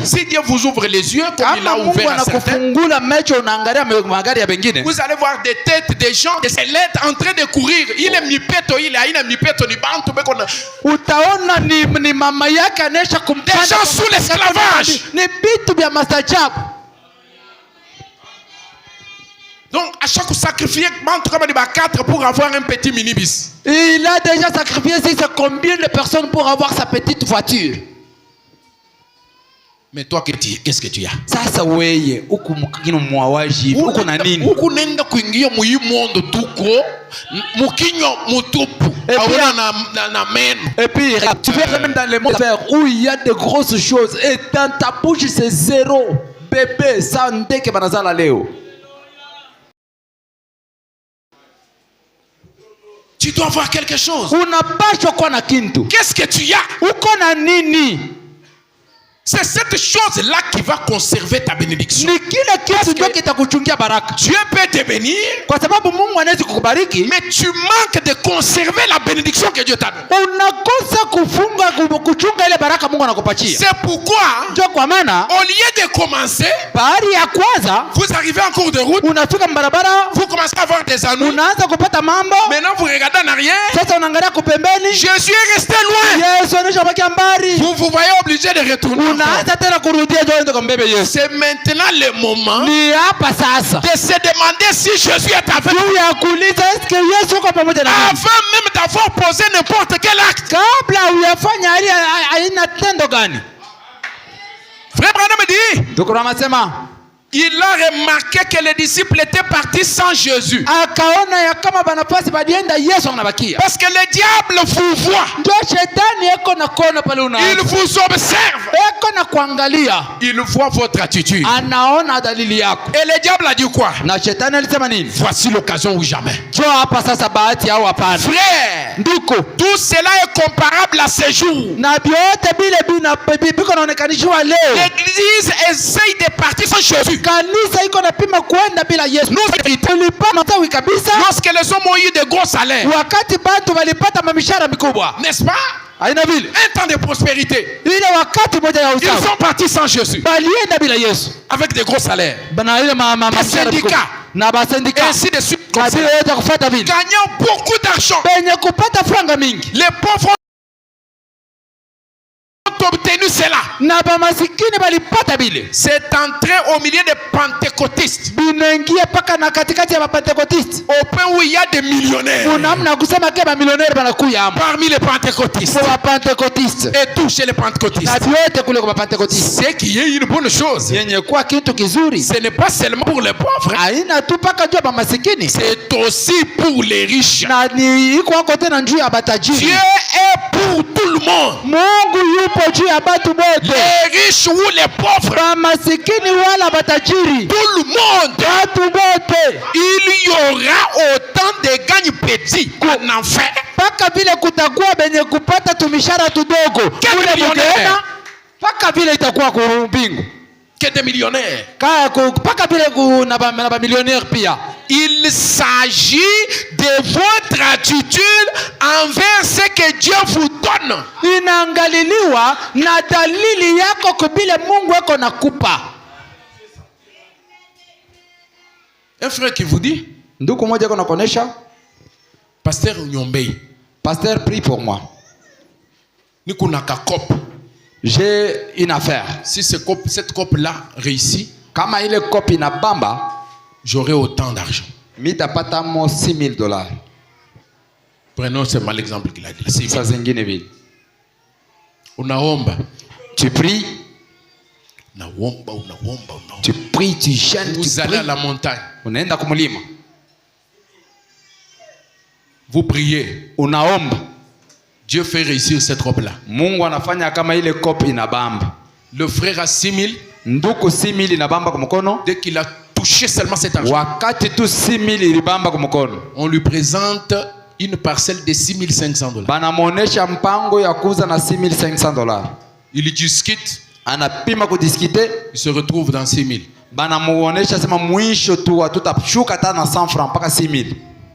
Si Dieu vous ouvre les yeux, comme il a ouvert à certains, vous allez voir des têtes des gens, des squelettes en train de courir. Il est mi-peto, il est mi-peto, ni bantu beko. Des gens sous l'esclavage. Donc, à chaque sacrifice, entre 4 pour avoir un petit minibus. Il a déjà sacrifié combien de personnes pour avoir sa petite voiture. Mais toi, qu'est-ce que tu as? Sasa weye, uku mukino mwawaji, uku na nini? Uku nenda kuingia mu monde tuko, mukinyo mutupu. Et puis, tu vas même dans le monde où il y a de grosses choses et dans ta bouche c'est zéro. Bébé, ça ndeke banazala leo. Tu dois avoir quelque chose. Qu'est-ce que tu as? C'est cette chose-là qui va conserver ta bénédiction. Dieu peut te bénir, mais tu manques de conserver la bénédiction que Dieu t'a donnée. C'est pourquoi, au lieu de commencer, vous arrivez en cours de route, vous commencez à avoir des ennuis. Maintenant vous regardez en arrière, Jésus est resté loin. Vous voyez obligé de retourner. C'est maintenant le moment de se demander si Jésus est avec nous. Avant même d'avoir posé n'importe quel acte. Frère Branham dit, il a remarqué que les disciples étaient partis sans Jésus. Parce que le diable vous voit. Il vous observe. Il voit votre attitude. Et le diable a dit quoi? Voici l'occasion ou jamais. Frère, tout cela est comparable à ces jours. L'église essaye de partir sans Jésus. Lorsque les hommes ont eu de gros salaires, n'est-ce pas? Un temps de prospérité, ils sont partis sans Jésus avec des gros salaires, des syndicats, ainsi de suite, gagnant beaucoup d'argent. Les pauvres obtenu cela. C'est entré au milieu des pentecôtistes, au point où il y a des millionnaires parmi les pentecôtistes et tout chez les pentecôtistes. C'est qu'il y a une bonne chose. Ce n'est pas seulement pour les pauvres, c'est aussi pour les riches. Dieu est pour tout le monde. Les riches ou les pauvres, tout le monde. Il y aura autant de gagnes petits en enfer que des millionnaires. Il s'agit de votre attitude envers ce que Dieu vous donne. Un frère qui vous dit, Pasteur Nyombei, Pasteur, prie pour moi. Nikuna kakop. j'ai une affaire. Si cette coupe-là réussit, Kama ile kopi na bamba, j'aurai autant d'argent. mitapata mo $6,000. Prenons seulement l'exemple qu'il a dit. 6 000. Sa zingine vile. Unaomba. Tu pries, Unaomba. tu pries, tu jeûnes, tu Vous allez à pries. la montagne. Unaenda kumulima. Vous priez. Unaomba. Dieu fait réussir cette coupe-là. Mungu anafanya kama ile kopi inabamba. Le frère a 6 000. Nduku 6,000 inabamba kumkono. Dès qu'il a touché seulement cet argent, Wakati tu 6,000 ilibamba kumkono. on lui présente une parcelle de $6,500. Banamuonesha mpango ya kuuza na $6,500. Il discute, Anapima kudiskite. il se retrouve dans 6 000. Banamuonesha sema mwisho tu tutashuka hata na 100 francs mpaka 6,000.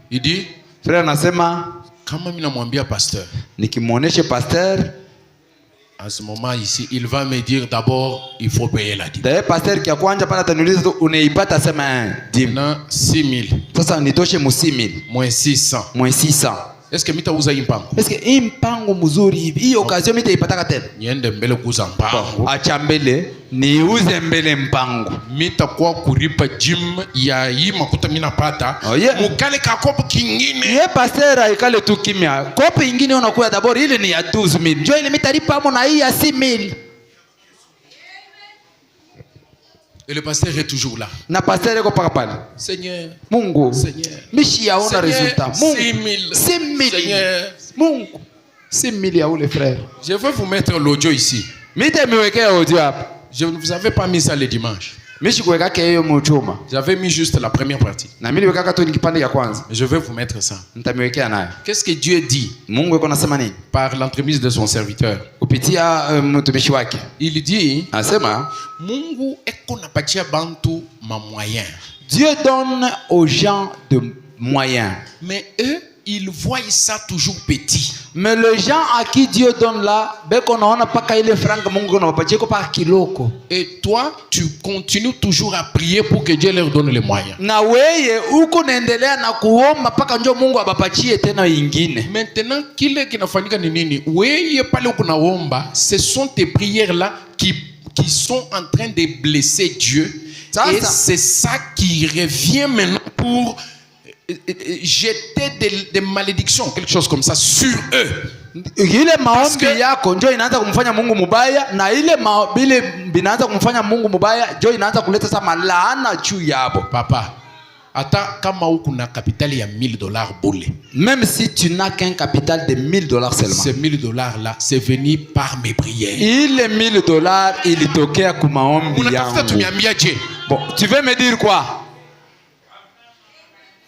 Il dit, Frère anasema kama mimi namwambia pasteur, nikimuoneshe pasteur, à ce moment ici, il va me dire d'abord, il faut payer la dîme. dae pasteur kia kwanja pana taniuliza tu unaipata sema dim. Maintenant, 6 000 Sasa nitoshe mu 6,000 moins 600. moins 600. Est-ce que mitauza hii mpango? Est-ce que hii mpango mzuri hivi hii occasion mitaipataka tena? Niende mbele kuuza mpango. Acha mbele niuze mbele mpango. Mitakuwa kuripa gym ya hii makuta mimi napata. Oh, yeah. Mukale kakopo kingine. Ye pasteur aikale tu kimya. Kopi ingine unakuya dabori ile ni ya 12,000. Njoo ile mitalipa hapo na hii ya 6,000. Et le pasteur est toujours là. Na pasteur iko paka pale. Seigneur, Mungu. Seigneur. Mishi yaona Seigneur, resultat. Mungu. 6,000. 6,000. Seigneur. Mungu. 6,000 ya ule frère. Je vais vous mettre l'audio ici. Mite miwekea audio hapa. Je ne vous avais pas mis ça le dimanche. Mishi kuweka hiyo mchuma. J'avais mis juste la première partie. Na mimi niweka tu kipande ya kwanza. Mais je vais vous mettre ça. Nitamiwekea nayo. Qu'est-ce que Dieu dit Mungu yuko nasema nini? par l'entremise de son serviteur? Kupitia mtumishi wake. Il dit, Anasema Mungu eko napatia bantu ma moyen. Dieu donne aux gens de moyens. Mais eux, ils voient ça toujours petit. Mais les gens à qui Dieu donne là, beko naona paka ile franga Mungu anawapatia kwa paka kiloko. Et toi, tu continues toujours à prier pour que Dieu leur donne les moyens. Na weye uko naendelea na kuomba paka njoo Mungu abapatie tena ingine. Maintenant, kile kinafanyika ni nini? Weye pale uko naomba, ce sont tes prières là qui sont en train de blesser Dieu. Ça, et ça. c'est ça qui revient maintenant pour jeter des malédictions, quelque chose comme ça, sur eux. Ile maombi yako njoo inaanza kumfanya Mungu mubaya, na ile bile binaanza kumfanya Mungu mubaya njoo inaanza kuleta sama laana juu yabo. Papa, hata kama uko na kapitali ya $1,000 bole. Même si tu n'as qu'un capital de $1,000 seulement. Ces $1,000 là, c'est venu par mes prières. Ile $1,000 ilitokea kwa maombi Unatafuta yangu. tumiambia je? Bon, tu veux me dire quoi?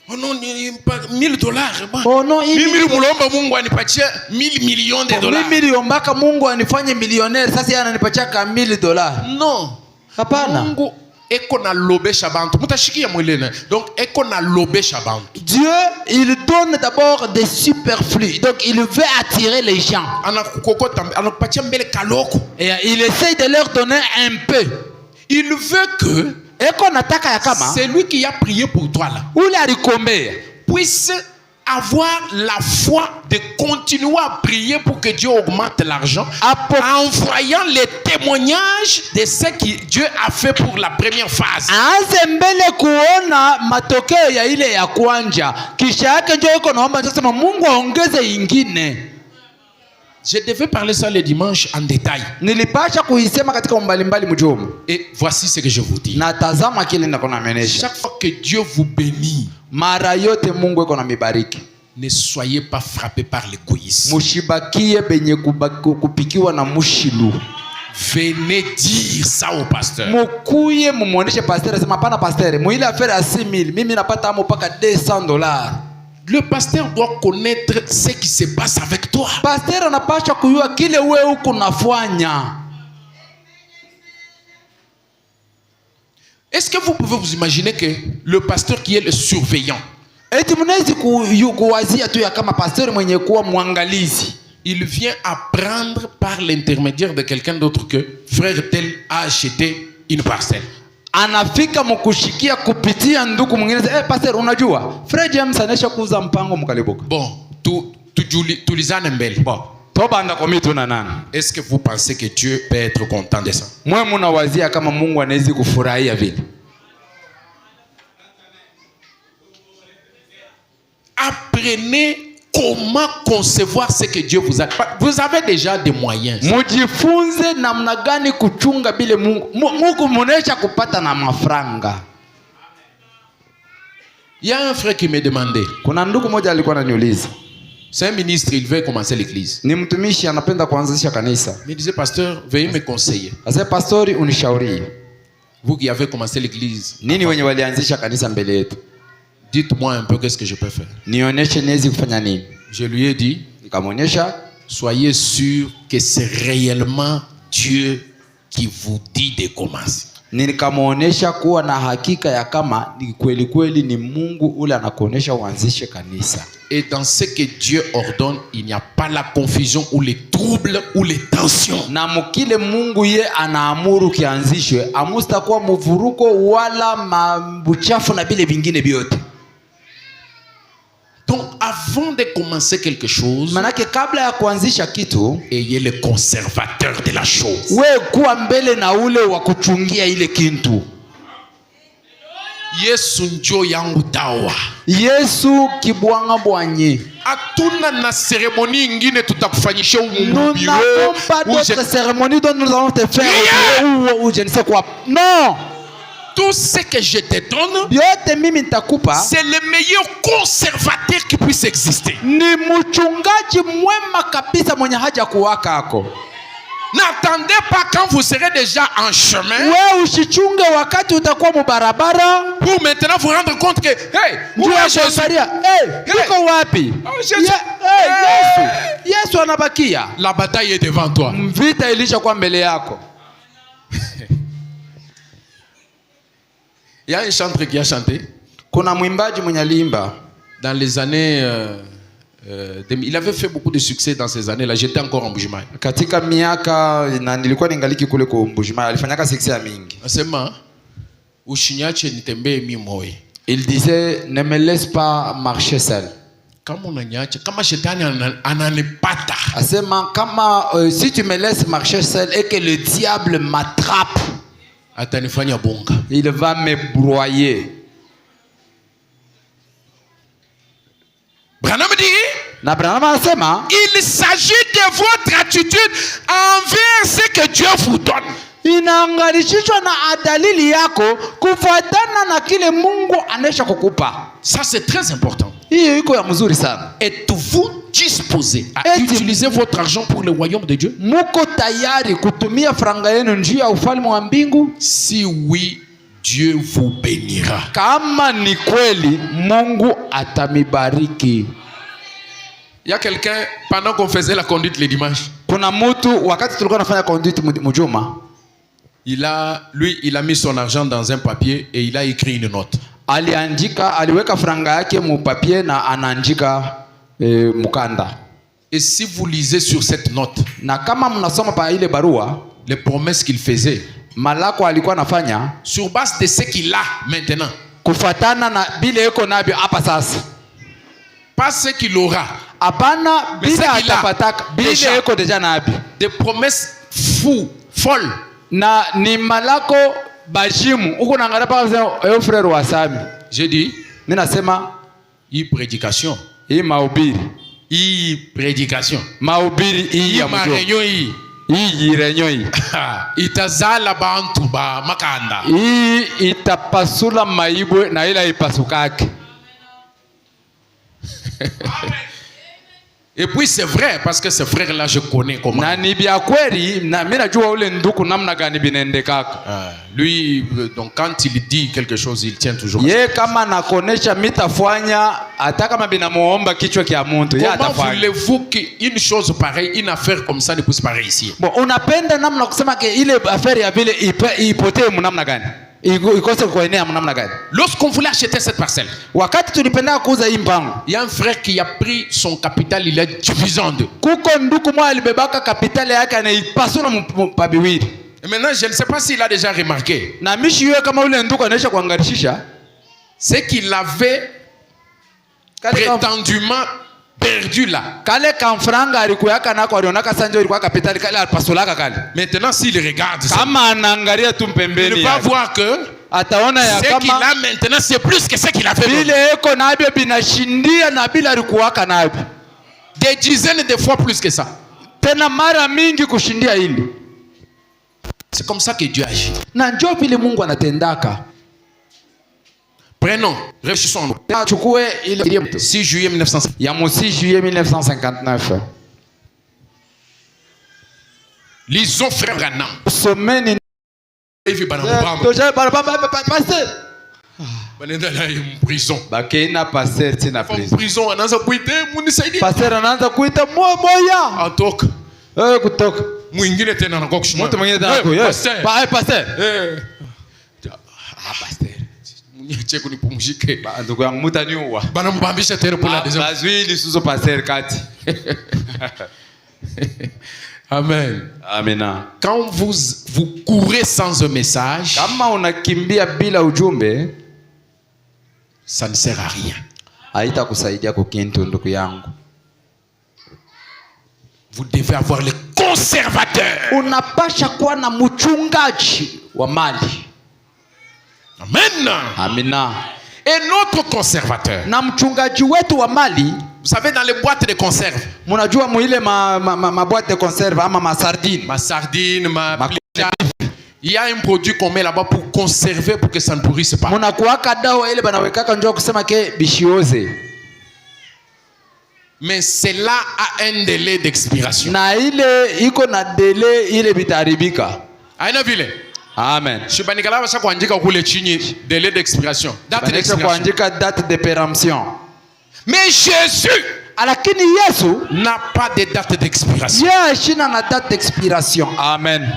Oh non, $1,000. Oh non, Mimi mulomba Mungu anipatie $1,000 millions de dollars. Mimi niliombaka Mungu anifanye millionnaire, sasa yeye ananipatia ka $1,000. Non. Hapana. Mungu eko na lobesha bantu. Mutashikia mwilene. Donc eko na lobesha bantu. Dieu, il donne d'abord des superflus. Donc il veut attirer les gens. Anakukokota, anakupatia mbele kaloko. Et il essaye de leur donner un peu. Il veut que Eko nataka ya kama c'est lui qui a prié pour toi là. ule alikombea Puisse avoir la foi de continuer à prier pour que Dieu augmente l'argent en voyant les témoignages de ce que Dieu a fait pour la première phase. aanze mbele kuona matokeo ya ile ya kwanja, kisha yake njoo iko naomba sasa Mungu aongeze ingine. Je devais parler ça le dimanche en détail. Nilipasha kuisema katika mbalimbali mjomo. Et voici ce que je vous dis. Na tazama kile nakona menesha. Chaque fois que Dieu vous bénit, mara yote Mungu iko na mibariki. ne soyez pas frappés par l'égoïsme. Mushibakie benye kupikiwa na mushilu. Venez dire ça au pasteur. Mukuye mumuoneshe pasteur, sema hapana pasteur, muile affaire ya 6,000, mimi napata amo paka $200. Le pasteur doit connaître ce qui se passe avec toi. Pasteur anapaswa kujua kile wewe uko nafanya. Est-ce que vous pouvez vous imaginer que le pasteur qui est le surveillant, Eti mnaweza kuwazia tu ya kama pasteur mwenye kuwa mwangalizi, il vient apprendre par l'intermédiaire de quelqu'un d'autre que frère tel a acheté une parcelle. anafika mkushikia kupitia ndugu mwingine, pasteur unajua Fred James anesha kuuza mpango mkalibuka. Bon, tulizane mbele. Bon, Tobanda komitu na nani? Est-ce que vous pensez que Dieu peut être content de ça? Mwe mnawazia kama Mungu anaweza kufurahia vile? Apprenez comment concevoir ce que Dieu vous a. Vous avez déjà des moyens. Mujifunze namna gani kuchunga bile Mungu. Mungu munesha kupata na mafranga. Il y a un frère qui me demandait. Kuna ndugu moja alikuwa ananiuliza. C'est un ministre, il veut commencer l'église. Ni mtumishi anapenda kuanzisha kanisa. Il me disait, pasteur, veuillez me conseiller. Asa pastori unishauri. Vous qui avez commencé l'église. Nini wenye walianzisha kanisa mbele yetu? Dites-moi un peu qu'est-ce que je peux faire. Nionyeshe nezi kufanya nini? Je lui ai dit, nikamwonyesha, soyez sûr que c'est réellement Dieu qui vous dit de commencer. Nikamwonyesha kuwa na hakika ya kama ni kweli kweli ni Mungu ule anakuonyesha uanzishe kanisa. Et dans ce que Dieu ordonne, il n'y a pas la confusion ou les troubles ou les tensions. Na mukile Mungu ye anaamuru kianzishwe, amustakuwa mvuruko wala mabuchafu na bile vingine vyote. Donc avant de commencer quelque chose, manake kabla ya kuanzisha kitu, ayez le conservateur de la chose. We kuwa mbele na ule wa kuchungia ile kintu. Yesu njo yangu dawa. Yesu kibwanga bwanye. Hatuna na cérémonie ingine tutakufanyisha Nous n'avons pas d'autre cérémonie dont nous allons te faire ou je ne sais quoi. Non. Tout ce que je te donne, c'est le meilleur conservateur qui puisse exister. N'attendez pas quand vous serez déjà en chemin pour maintenant vous rendre compte que hey, où est Jésus? La bataille est devant toi. Il y a un chanteur qui a chanté. Dans les années il avait fait beaucoup de succès dans ces années-là. J'étais encore en Mbuji-Mayi. Il disait, ne me laisse pas marcher seul. Si tu me laisses marcher seul et que le diable m'attrape, il va me broyer. Il s'agit de votre attitude envers ce que Dieu vous donne. Ça c'est très important. Êtes-vous disposé à utiliser votre argent pour le royaume de Dieu? Si oui, Dieu vous bénira. Il y a quelqu'un, pendant qu'on faisait la conduite les dimanches, il a mis son argent dans un papier et il a écrit une note. Et si vous lisez sur cette note les promesses qu'il faisait, sur base de ce qu'il a maintenant, pas ce qu'il aura, mais ce qu'il a déjà, des promesses folles. J'ai dit, prédication. Prédication. Itazala bantu ba makanda. Itapasula maibwe na ila ipasukake. Et puis c'est vrai parce que ce frère là je connais comment. Lui donc quand il dit quelque chose il tient toujours. Comment voulez-vous qu'une chose pareille, une affaire comme ça ne puisse pas réussir? Lorsqu'on voulait acheter cette parcelle, il y a un frère qui a pris son capital, il a divisé en deux. Et maintenant, je ne sais pas s'il a déjà remarqué. C'est qu'il avait prétendument perdu là. Kale kamfranga alikuyaka nako alionaka sanjo ilikuwa kapitali kale alpasolaka kale. Maintenant, s'il regarde ça, Kama anaangalia tu pembeni il va voir que ataona ya ce qu'il kama a maintenant, c'est plus que ce qu'il avait bile donné. eko nabyo binashindia na bila alikuwaka nabyo. Des dizaines de fois plus que ça. Tena mara mingi kushindia hili. C'est comme ça que Dieu agit. Na njoo vile Mungu anatendaka. Prenons, réfléchissons. Chukue ile 6 juillet 1959. ya 6 juillet 1959. Lisons frère Branham. Someni Hivi banamubamba. Toja pasteur. Banenda la prison. Bakena pasteur tina prison. Prison anaanza kuita munisaidie. Pasteur anaanza kuita moya. Atoka. Kutoka. Mwingine tena anakuwa kushimama. Mtu mwingine tena kwa pasteur. Pasteur. Pasteur. Mwenye kunipumzike. Ndugu yangu mutaniua. Banambambisha tena pour la deuxième. Bazwili suzo pasteur kati. Amen. Amina. Quand vous courez sans un message, Kama unakimbia bila ujumbe, ça ne sert à rien. haitakusaidia kwa kitu ndugu yangu. Vous devez avoir les conservateurs. Unapasha kuwa na mchungaji wa mali. Amen. Amina. Et notre conservateur, Na mchungaji wetu wa mali, vous savez, dans les boîtes de conserve, mnajua muile ma boîte de conserve ama ma sardine. ma sardine, il y a un produit qu'on met là-bas pour conserver, pour que ça ne pourrisse pas. Munakuwaka dawa ile banawekaka njoo kusema ke bishioze. Mais cela a un délai d'expiration. Na ile iko na dele ile bitaribika. Aina vile. Amen. Shibanikala basha kuandika kule chini délai d'expiration. Date d'expiration. Kuandika date de péremption. Mais Jésus, Lakini Yesu n'a pas de date d'expiration. yeye shina na date d'expiration. Amen.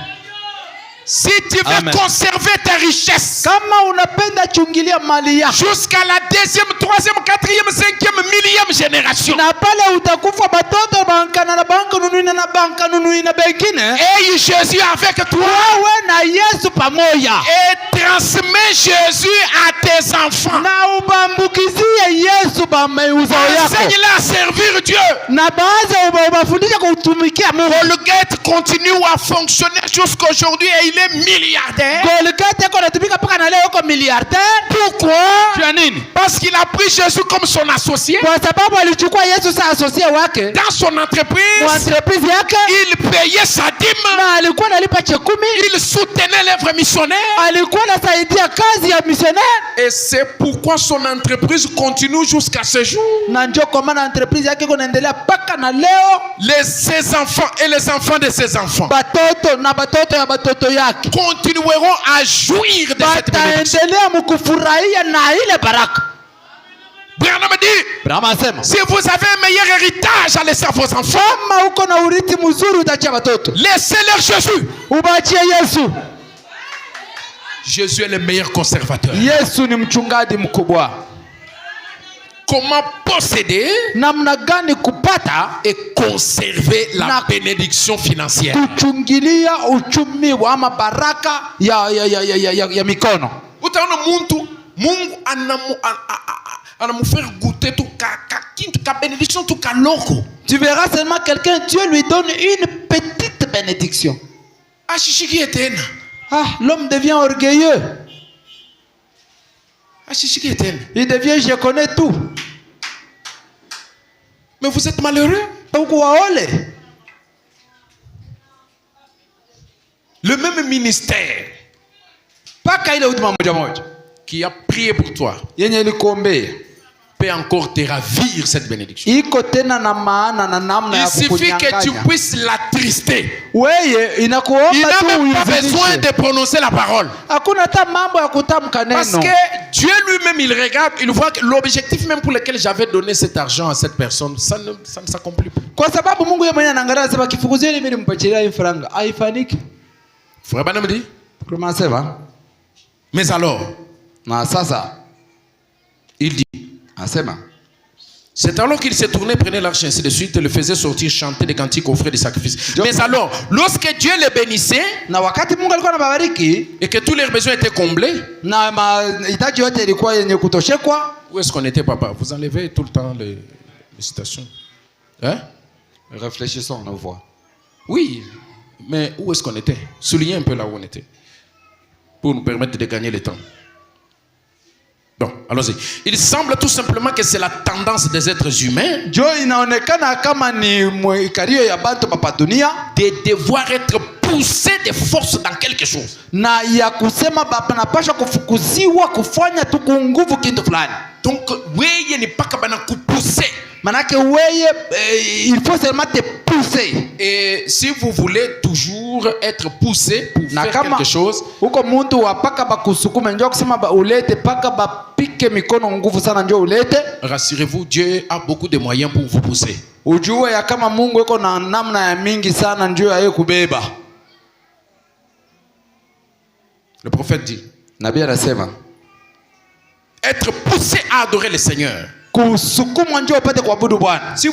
Si tu veux Amen. conserver ta richesse Kama unapenda chungilia mali yako jusqu'à la 2e, 3e, 4e, 5e, 1000e génération, na pale utakufa batoto bankana na banka nunui na banka nunui na bengine, et Jésus avec toi, wewe na Yesu pamoja, et transmets Jésus à tes enfants. na ubambukizie Yesu uzao yako, Enseigne-les à servir Dieu. na baadhi ubafundisha kutumikia Mungu. Colgate continue à fonctionner jusqu'aujourd'hui et il est milliardaire. Colgate yako natumika mpaka na leo uko milliardaire. Pourquoi? Kwa nini? Parce qu'il a pris Jésus comme son associé. Kwa sababu alichukua Yesu sa associé wake Dans son entreprise, entreprise yake, il payait sa dîme. na alikuwa analipa chekumi, Il soutenait l'œuvre missionnaire. alikuwa anasaidia kazi ya missionnaire, Et c'est pourquoi son entreprise continue jusqu'à ce jour. na njoo kwa maana entreprise yake iko naendelea mpaka na leo. Ses enfants et les enfants de ses enfants Batoto na batoto ya batoto yake continueront à jouir de cette bénédiction. bataendelea mkufurahia na ile baraka. Branham dit, Brahma asema, si vous avez un meilleur héritage à laisser à vos enfants, kama uko na urithi mzuri utachia batoto, laissez-leur Jésus. ubachie Yesu. Jésus est le meilleur conservateur. Yesu ni mchungaji mkubwa. Comment posséder Namna gani kupata et conserver la Na- bénédiction financière? kuchungilia uchumi wa ama baraka ya mikono. Utaona Mungu anamufere goûter tout ka bénédiction tout ka loko. Tu verras seulement quelqu'un, Dieu lui donne une petite bénédiction. Ashishiki etena. L'homme devient orgueilleux. Ashishiki etena. Il devient je connais tout. Mais vous êtes malheureux. Le même ministère qui a prié pour toi peut encore te ravir cette bénédiction. Il suffit que tu puisses l'attrister. Il n'a même pas besoin de prononcer la parole. Parce que Dieu lui-même, il regarde, il voit que l'objectif même pour lequel j'avais donné cet argent à cette personne, ça ne s'accomplit plus. Frère Branham dit, mais alors, il dit, c'est alors qu'il s'est tourné, prenait l'arche ainsi de suite, le faisait sortir, chanter des cantiques, offrir des sacrifices. Mais alors, lorsque Dieu les bénissait et que tous leurs besoins étaient comblés, où est-ce qu'on était, papa? Vous enlevez tout le temps les citations. Hein? Réfléchissons, on voit. Oui, mais où est-ce qu'on était? Soulignez un peu là où on était, pour nous permettre de gagner le temps. Donc, allons-y. Il semble tout simplement que c'est la tendance des êtres humains Jo inaonekana kama ni mwikario ya bantu hapa dunia de devoir être poussé de force dans quelque chose. na ya kusema banapasha kufukuziwa kufanya tu kwa nguvu kitu fulani. Donc, weye ni paka bana kupousser. Manake weye il faut seulement te pousser. Et si vous voulez toujours être poussé pour faire quelque chose, huko muntu wa paka bakusukuma njoo kusema ulete paka bapike mikono nguvu sana njoo ulete. Rassurez-vous, Dieu a beaucoup de moyens pour vous pousser. Ujue ya kama Mungu yuko na namna ya mingi sana njoo yeye kubeba. Le prophète dit, Nabii anasema être poussé à adorer le Seigneur. Kusukuma njoo upate kuabudu Bwana. Si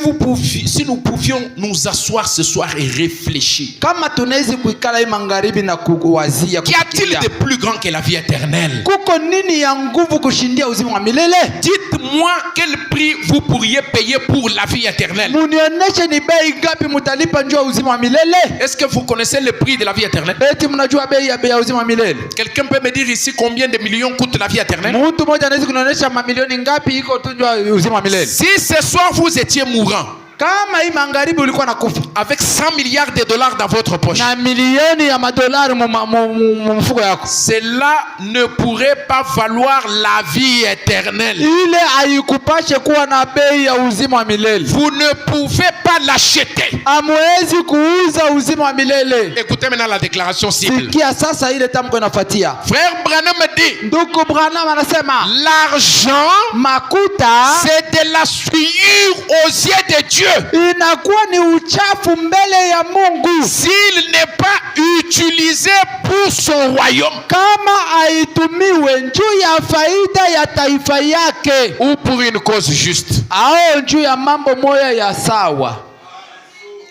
nous pouvions nous asseoir ce soir et réfléchir. Kama tunaweza kuikala hii magharibi na kuwazia Qu'y a-t-il de plus grand que la vie éternelle? Kuko nini ya nguvu kushindia uzima wa milele? Dites-moi quel prix vous pourriez payer pour la vie éternelle. Munionyeshe ni bei ngapi mtalipa njoo uzima wa milele? Est-ce que vous connaissez le prix de la vie éternelle? Eti mnajua bei ya uzima wa milele? Quelqu'un peut me dire ici combien de millions coûte la vie éternelle? Mtu mmoja anaweza kunionyesha mamilioni ngapi iko tu njoo uzima wa milele? Si ce soir vous étiez mourant, kama hii magharibi ulikuwa nakufa avec 100 milliards de dollars dans votre poche, na milioni ya madolari mfuko yako, cela ne pourrait pas valoir la vie éternelle. Ile haikupashe kuwa na bei ya uzima wa milele. Vous ne pouvez pas l'acheter. Hamwezi kuuza uzima wa milele. Écoutez maintenant la déclaration cible. Sikia sasa ile tamko inafuatia. Frère Branham me dit, ndugu Branham anasema l'argent, makuta, c'est de la souillure aux yeux de Dieu. Inakuwa ni uchafu mbele ya Mungu s'il n'est pas utilisé pour son royaume, kama haitumiwe juu ya faida ya taifa yake, ou pour une cause juste, au juu ya mambo moya ya sawa.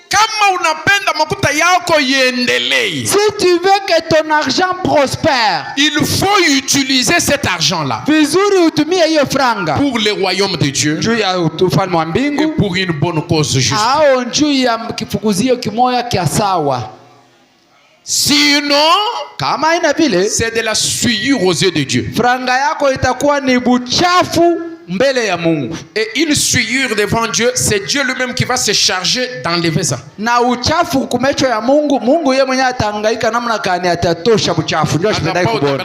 Kama unapenda makuta yako iendelee, si tu veux que ton argent prospère, il faut utiliser cet argent-là vizuri utumie hiyo franga pour le royaume de Dieu juu ya ufalme wa mbingu, et pour une bonne cause juste, au juu ya kifukuzio kimoya kia sawa. Sinon, kama ina vile, c'est de la souillure aux yeux de Dieu. Franga yako itakuwa ni buchafu mbele ya Mungu. Et une souillure devant Dieu, c'est Dieu lui-même qui va se charger d'enlever ça. Na uchafu kumecho ya Mungu, Mungu yeye mwenyewe atahangaika namna gani atatosha buchafu. Ndio shida yako bora.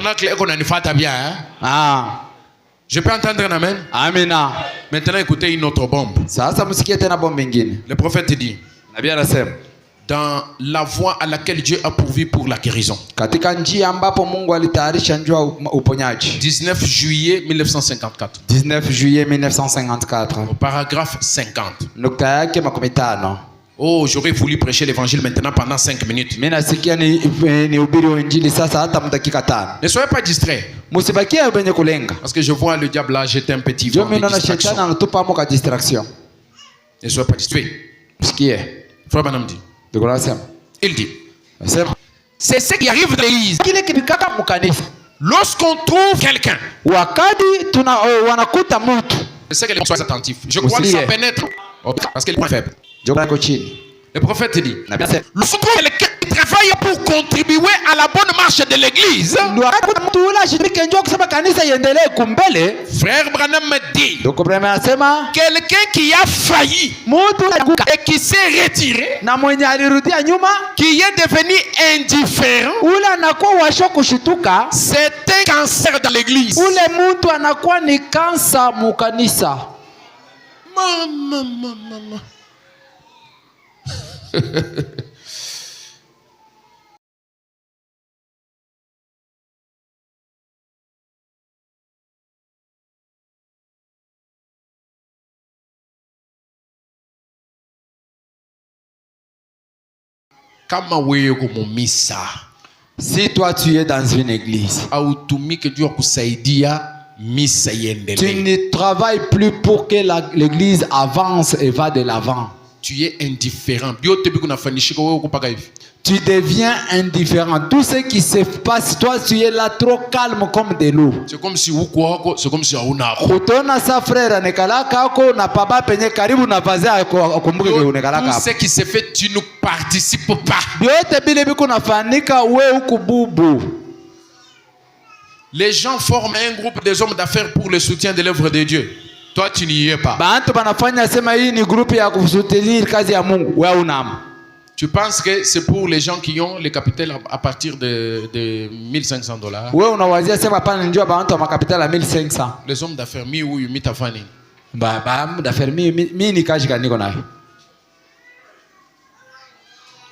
Je peux entendre un amen? Amina. Maintenant écoutez une autre bombe. Sasa msikie tena bombe nyingine. Le prophète dit, Nabii anasema, dans la voie à laquelle Dieu a pourvu pour la guérison. Katika njia ambapo Mungu alitayarisha njia uponyaji. 19 juillet 1954. 19 juillet 1954. Au paragraphe 50. Nukta yake 15. Oh, j'aurais voulu prêcher l'évangile maintenant pendant 5 minutes. Mimi nasikia ni ubiri injili sasa hata dakika 5. Ne soyez pas distraits. Musibakie benye kulenga. Parce que je vois le diable là jeter un petit vent de distraction. Shetani anatupa moka distraction. Ne soyez pas distraits. Msikie. Frère Branham dit. Il dit, c'est ce qui arrive dans l'église. Lorsqu'on trouve quelqu'un, c'est ce que les gens soient attentifs. Je crois que ça pénètre parce qu'il est faible. Le prophète dit, lorsqu'on trouve quelqu'un qui travaille pour contribuer à la bonne marche de l'église, frère Branham me dit, quelqu'un qui a failli et qui s'est retiré, qui est devenu indifférent, c'est un cancer dans l'église. Maman. Kama wewe kumumisa, si toi tu es dans une église, autumike juu kusaidia misa iendelee, tu ne travailles plus pour que l'église avance et va de l'avant. Tu es indifférent. Biote biku nafanishika wewe kupaka hivi. tu deviens indifférent. Tout ce qui se passe, toi tu es là trop calme comme de l'eau. C'est comme si uko, c'est comme si hauna. Kutona sa frère nekalaka ako na papa penye karibu na vaze akumbuke ke unekalaka. Tout ce qui se fait, tu ne participes pas. Biote bile biku nafanika we ukububu. Les gens forment un groupe des hommes d'affaires pour le soutien de l'œuvre de Dieu. Toi, tu n'y es pas. Bantu banafanya sema hii ni groupe ya kusoutenir kazi ya Mungu. Wewe unam. Tu penses que c'est pour les gens qui ont le capital à partir de $1,500. Wewe unawazia sema pana njoo bantu wa makapital ya 1500. Les hommes d'affaires mi huyu mitafani. Ba d'affaires mi ni kazi kaniko nayo.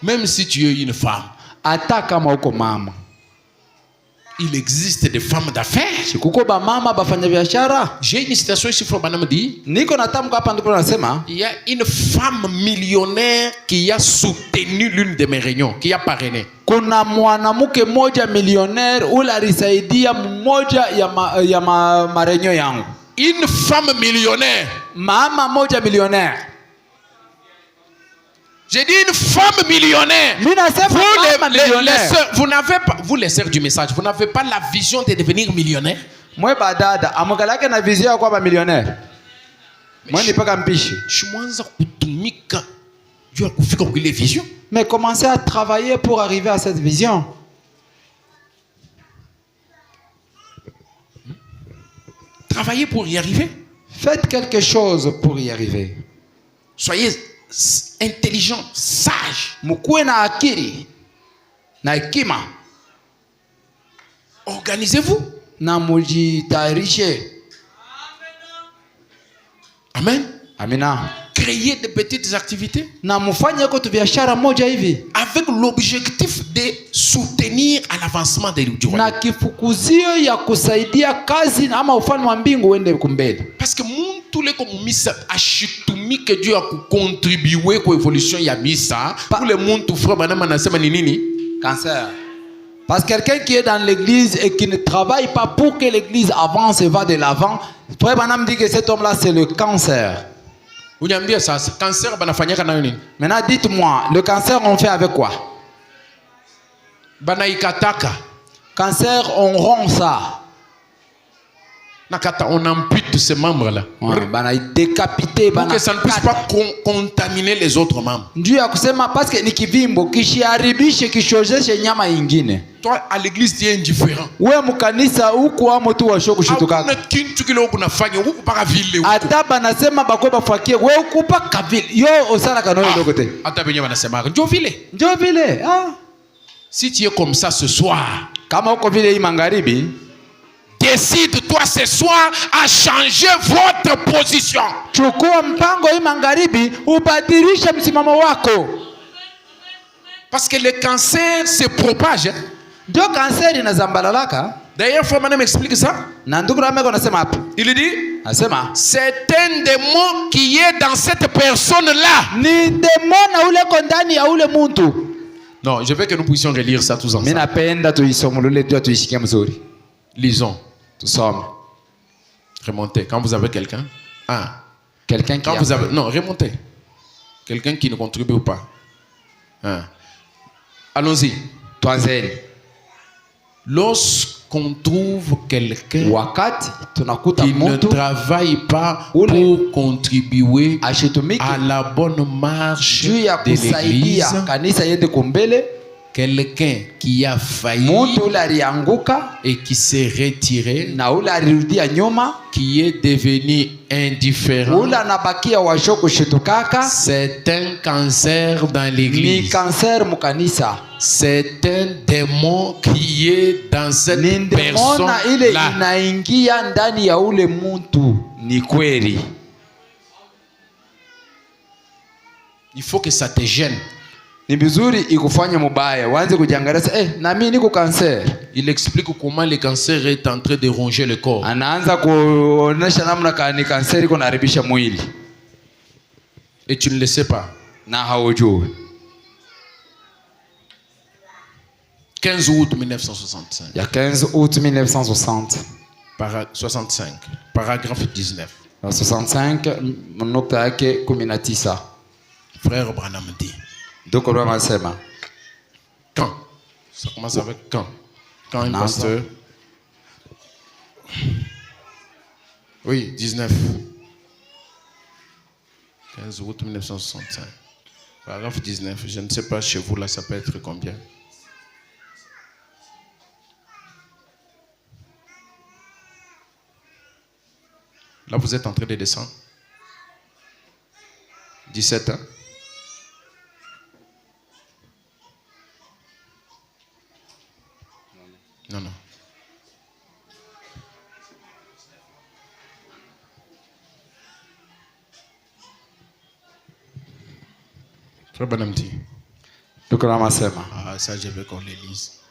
Même si tu es une femme, Hata kama uko mama. il existe des femmes d'affaires. Kuko ba mama bafanya biashara. J'ai une citation ici, Frère Branham dit. Niko natamka hapa ndipo nasema Il y a une femme millionnaire qui a soutenu l'une de mes réunions, qui a parrainé. kuna mwanamke mmoja millionnaire ule alisaidia mmoja ya marenyo yangu. Une femme millionnaire. Mama moja millionnaire. J'ai dit une femme millionnaire. Mimi nasema mama millionnaire. Vous n'avez pas, vous les sœurs du message, vous n'avez pas la vision de devenir millionnaire. Mwe badada amukalake na vision ya kuwa millionnaire. Mwe ni paka mpishi. Shumanza kutumika juu ya kufika kwa ile vision. Mais commencez à travailler pour arriver à cette vision. Travaillez pour y arriver. Faites quelque chose pour y arriver. Soyez intelligent, sage. Mkuwe na akili na hekima. Organisez-vous. Na mujitayarishe. Amen. Amina. Créez de petites activités. Na mufanye kwa biashara moja hivi. Avec l'objectif de soutenir à l'avancement du royaume. Na kifukuzio ya kusaidia kazi ama ufalme wa mbingu uende kumbele. Parce que tous les communistes achitumi que Dieu a contribué à l'évolution ya misa. Pour le monde tout frère Branham anasema ni nini? Cancer. Parce que quelqu'un qui est dans l'église et qui ne travaille pas pour que l'église avance et va de l'avant, frère Branham dit que cet homme-là c'est le cancer. Unyambia sasa cancer banafanyaka nayo nini? Maintenant dites-moi, le cancer on fait avec quoi? Banaikataka. Cancer on rompt ça. Nakata, on ampute ces membres-là. Bana décapité, pour que ça ne puisse pas contaminer les autres membres. Njuu ya kusema parce que ni kivimbo kishiharibishe kishozeshe nyama ingine. Toi à l'église tu es indifférent. Wewe mkanisa huku amo tu washo kushituka. Hakuna kitu kile unafanya huku paka vile. Hata banasema bakwe bafakie wewe huku paka vile. Yo osala kanoyo dogote. Hata benye banasema njoo vile. Njoo vile. Si tu es comme ça ce soir, kama uko vile hii magharibi, décide-toi ce soir à changer votre position. Chukua mpango hii magharibi ubadilishe msimamo wako. Parce que le cancer se propage. Ndio cancer inazambalalaka. D'ailleurs, Frère Branham explique ça. Na ndugu Rameko anasema hapa. Il dit, c'est un démon qui est dans cette personne-là. Ni demona ule kondani ya ule muntu. Non, je veux que nous puissions relire ça tous ensemble. Mimi napenda tuisomulule tu tuishikie mzuri. Lisons. Tusome. Remontez. Quand vous avez quelqu'un. Quelqu'un qui. Quand vous avez. Non, remontez. Quelqu'un qui ne contribue pas. Allons-y. Tuanzeni. Lorsqu'on trouve quelqu'un qui ne travaille pas pour contribuer à la bonne marche de l'église, quelqu'un qui a failli et qui s'est retiré, qui est devenu indifférent, c'est un cancer dans l'église. C'est un démon qui est dans cette personne-là. Il faut que ça te gêne. Ni vizuri ikufanye mubaya uanze kujiangalia na mimi niko cancer. Il explique comment le cancer est en train de ronger le corps. Anaanza kuonesha namna kani cancer iko naribisha mwili. Et tu ne le sais pas. Na haujui. 15 août 1965. Ya 15 août 1960. 65. Paragraphe 19. 65 nukta yake 19. Frère Branham dit. Doko anasema Ça commence avec quand? Quand un pasteur... Oui, 19. 15 août 1965. Paragraphe 19. Je ne sais pas chez vous, là, ça peut être combien? Là, vous êtes en train de descendre. 17 ans. Non. Frère Banamti. Ah, ça, je veux qu'on les lise.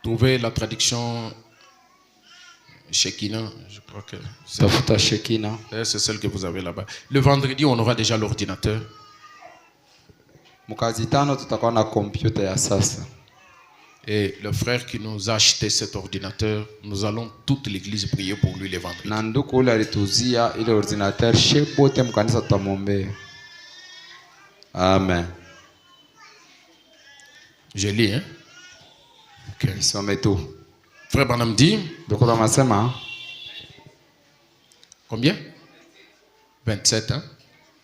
Trouvez la traduction Shekinah, je crois que c'est celle que vous avez là-bas. Le vendredi, on aura déjà l'ordinateur. Et le frère qui nous a acheté cet ordinateur, nous allons toute l'église prier pour lui les vendredis. Amen. Je lis, hein? Ok. Frère Branham dit. Combien? 27, hein?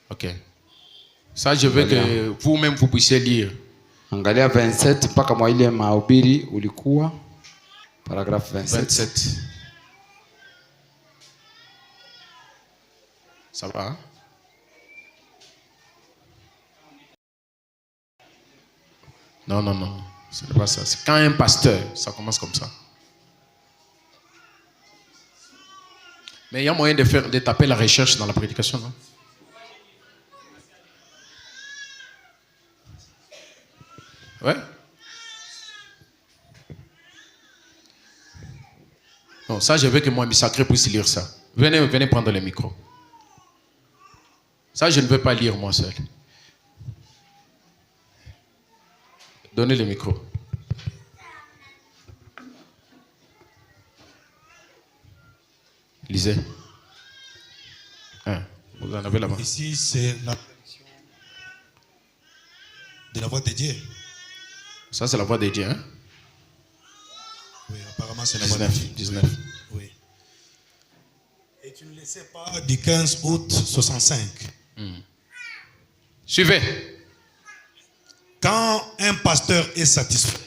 Ok. Ça, je veux que vous-même vous puissiez lire. Angalia 27 mpaka mwa ile mahubiri ulikuwa paragraphe 27. Ça va? Hein? Non. Ce n'est pas ça. C'est quand un pasteur, ça commence comme ça. Mais il y a moyen de taper la recherche dans la prédication, non? Ouais? Non, ça, je veux que moi, Sacré puisse lire ça. Venez prendre le micro. Ça, je ne veux pas lire moi seul. Donnez le micro. Lisez. Vous en avez là-bas. Ici, c'est la de la voix de Dieu. Ça, c'est la voix de Dieu, hein? Oui, apparemment, c'est la voix de Dieu. 19. Oui. Et tu ne le sais pas du 15 août 65. Suivez. Quand un pasteur est satisfait,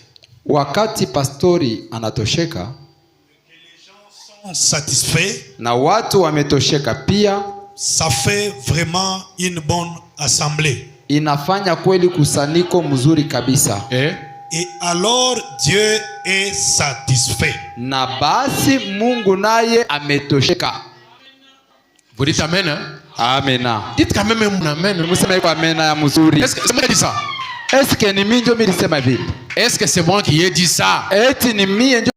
wakati pastori anatosheka, les gens sont satisfaits, na watu wametosheka pia, ça fait vraiment une bonne assemblée. Inafanya kweli kusanyiko mzuri kabisa. Et alors Dieu est satisfait. Na basi Mungu naye ametosheka. Vous dites amen, hein? Amen. Dites quand même amen. Museme kwa amen ya mzuri. Est-ce que c'est moi qui ai dit ça? Est-ce que ni mimi ndio nilisema vile? Est-ce que c'est moi qui ai dit ça? Eti ni mimi ndio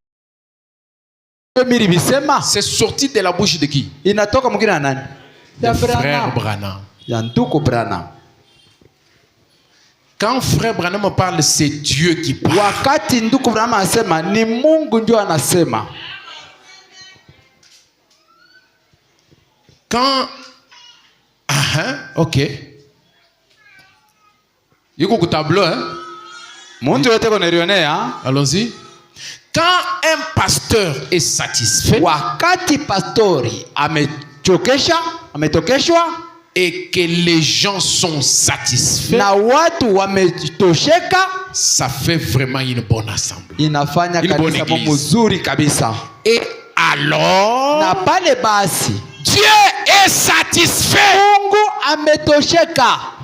nilisema? C'est sorti de la bouche de qui? Inatoka mwingine na nani? Ya frère Branham. Ya ndugu Branham. Quand frère Branham parle, c'est Dieu qui parle. Wakati ndugu Branham anasema, ni Mungu ndio anasema. Quand OK. Yuko ku tableau, hein? Muntu yote konelionea. Allons-y. Quand un pasteur est satisfait, wakati pastori ametokeshwa et que les gens sont satisfaits, na watu wametosheka, ça fait vraiment une bonne assemblée. Inafanya kanisa mzuri kabisa. Et alors, na pale basi, Dieu est satisfait. Mungu ametosheka.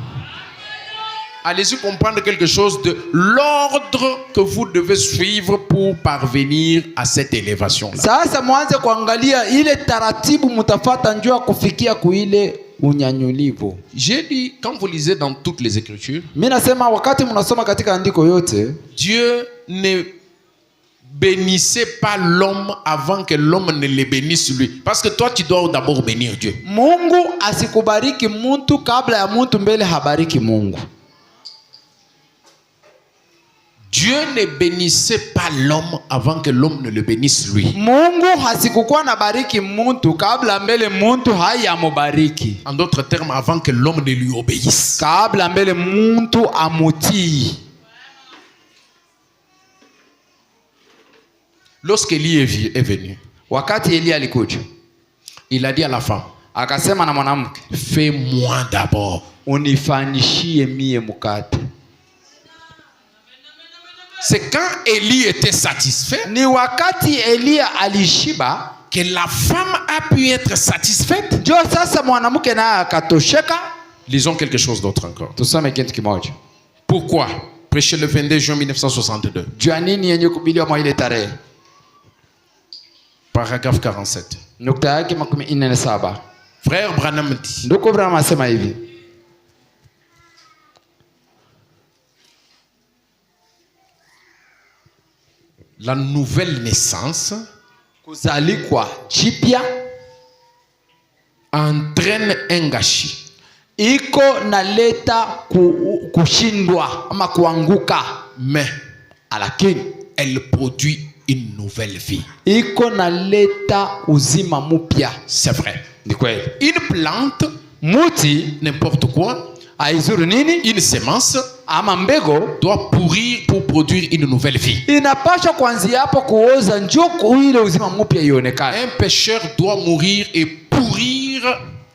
Allez-y comprendre quelque chose de l'ordre que vous devez suivre pour parvenir à cette élévation-là. Sasa mwanze kuangalia ile taratibu mutafata njoo kufikia kuile unyanyulivu. J'ai dit, quand vous lisez dans toutes les Écritures, mimi nasema wakati mnasoma katika andiko yote, Dieu ne bénissait pas l'homme avant que l'homme ne le bénisse lui. Parce que toi, tu dois d'abord bénir Dieu. Mungu asikubariki muntu kabla ya muntu mbele habariki Mungu. Dieu ne bénissait pas l'homme avant que l'homme ne le bénisse lui. Mungu hasikukuwa na bariki muntu kabla mbele muntu hayamubariki. En d'autres termes, avant que l'homme ne lui obéisse. Kabla mbele muntu amutii. Lorsqu'Élie est venu, wakati Elia alikuja, il a dit à la femme, akasema na mwanamke, fais-moi d'abord. Unifanyishie mie mkate. C'est quand Élie était satisfait, ni wakati Elia alishiba, que la femme a pu être satisfaite. Ndio sasa mwanamke naye akatosheka. Lisons quelque chose d'autre encore. Tusome kitu kimoja. Pourquoi? Prêcher le 22 juin 1962. Jua nini yenye kubiliwa mwa ile tarehe? Paragraphe 47. Nukta yake 47. Frère Branham dit, Ndugu Branham asema hivi, la nouvelle naissance kuzalikwa jipya entraîne un gâchis. Iko naleta kushindwa ama kuanguka, mais lakini elle produit une nouvelle vie. Iko naleta uzima mpya. C'est vrai. Ni kweli. Une plante, muti, n'importe quoi, aizuru nini, une semence ama mbego doit pourrir pour produire une nouvelle vie. Inapaswa kuanzia hapo kuoza njoo ile uzima mpya ionekane. Un pécheur doit mourir et pourrir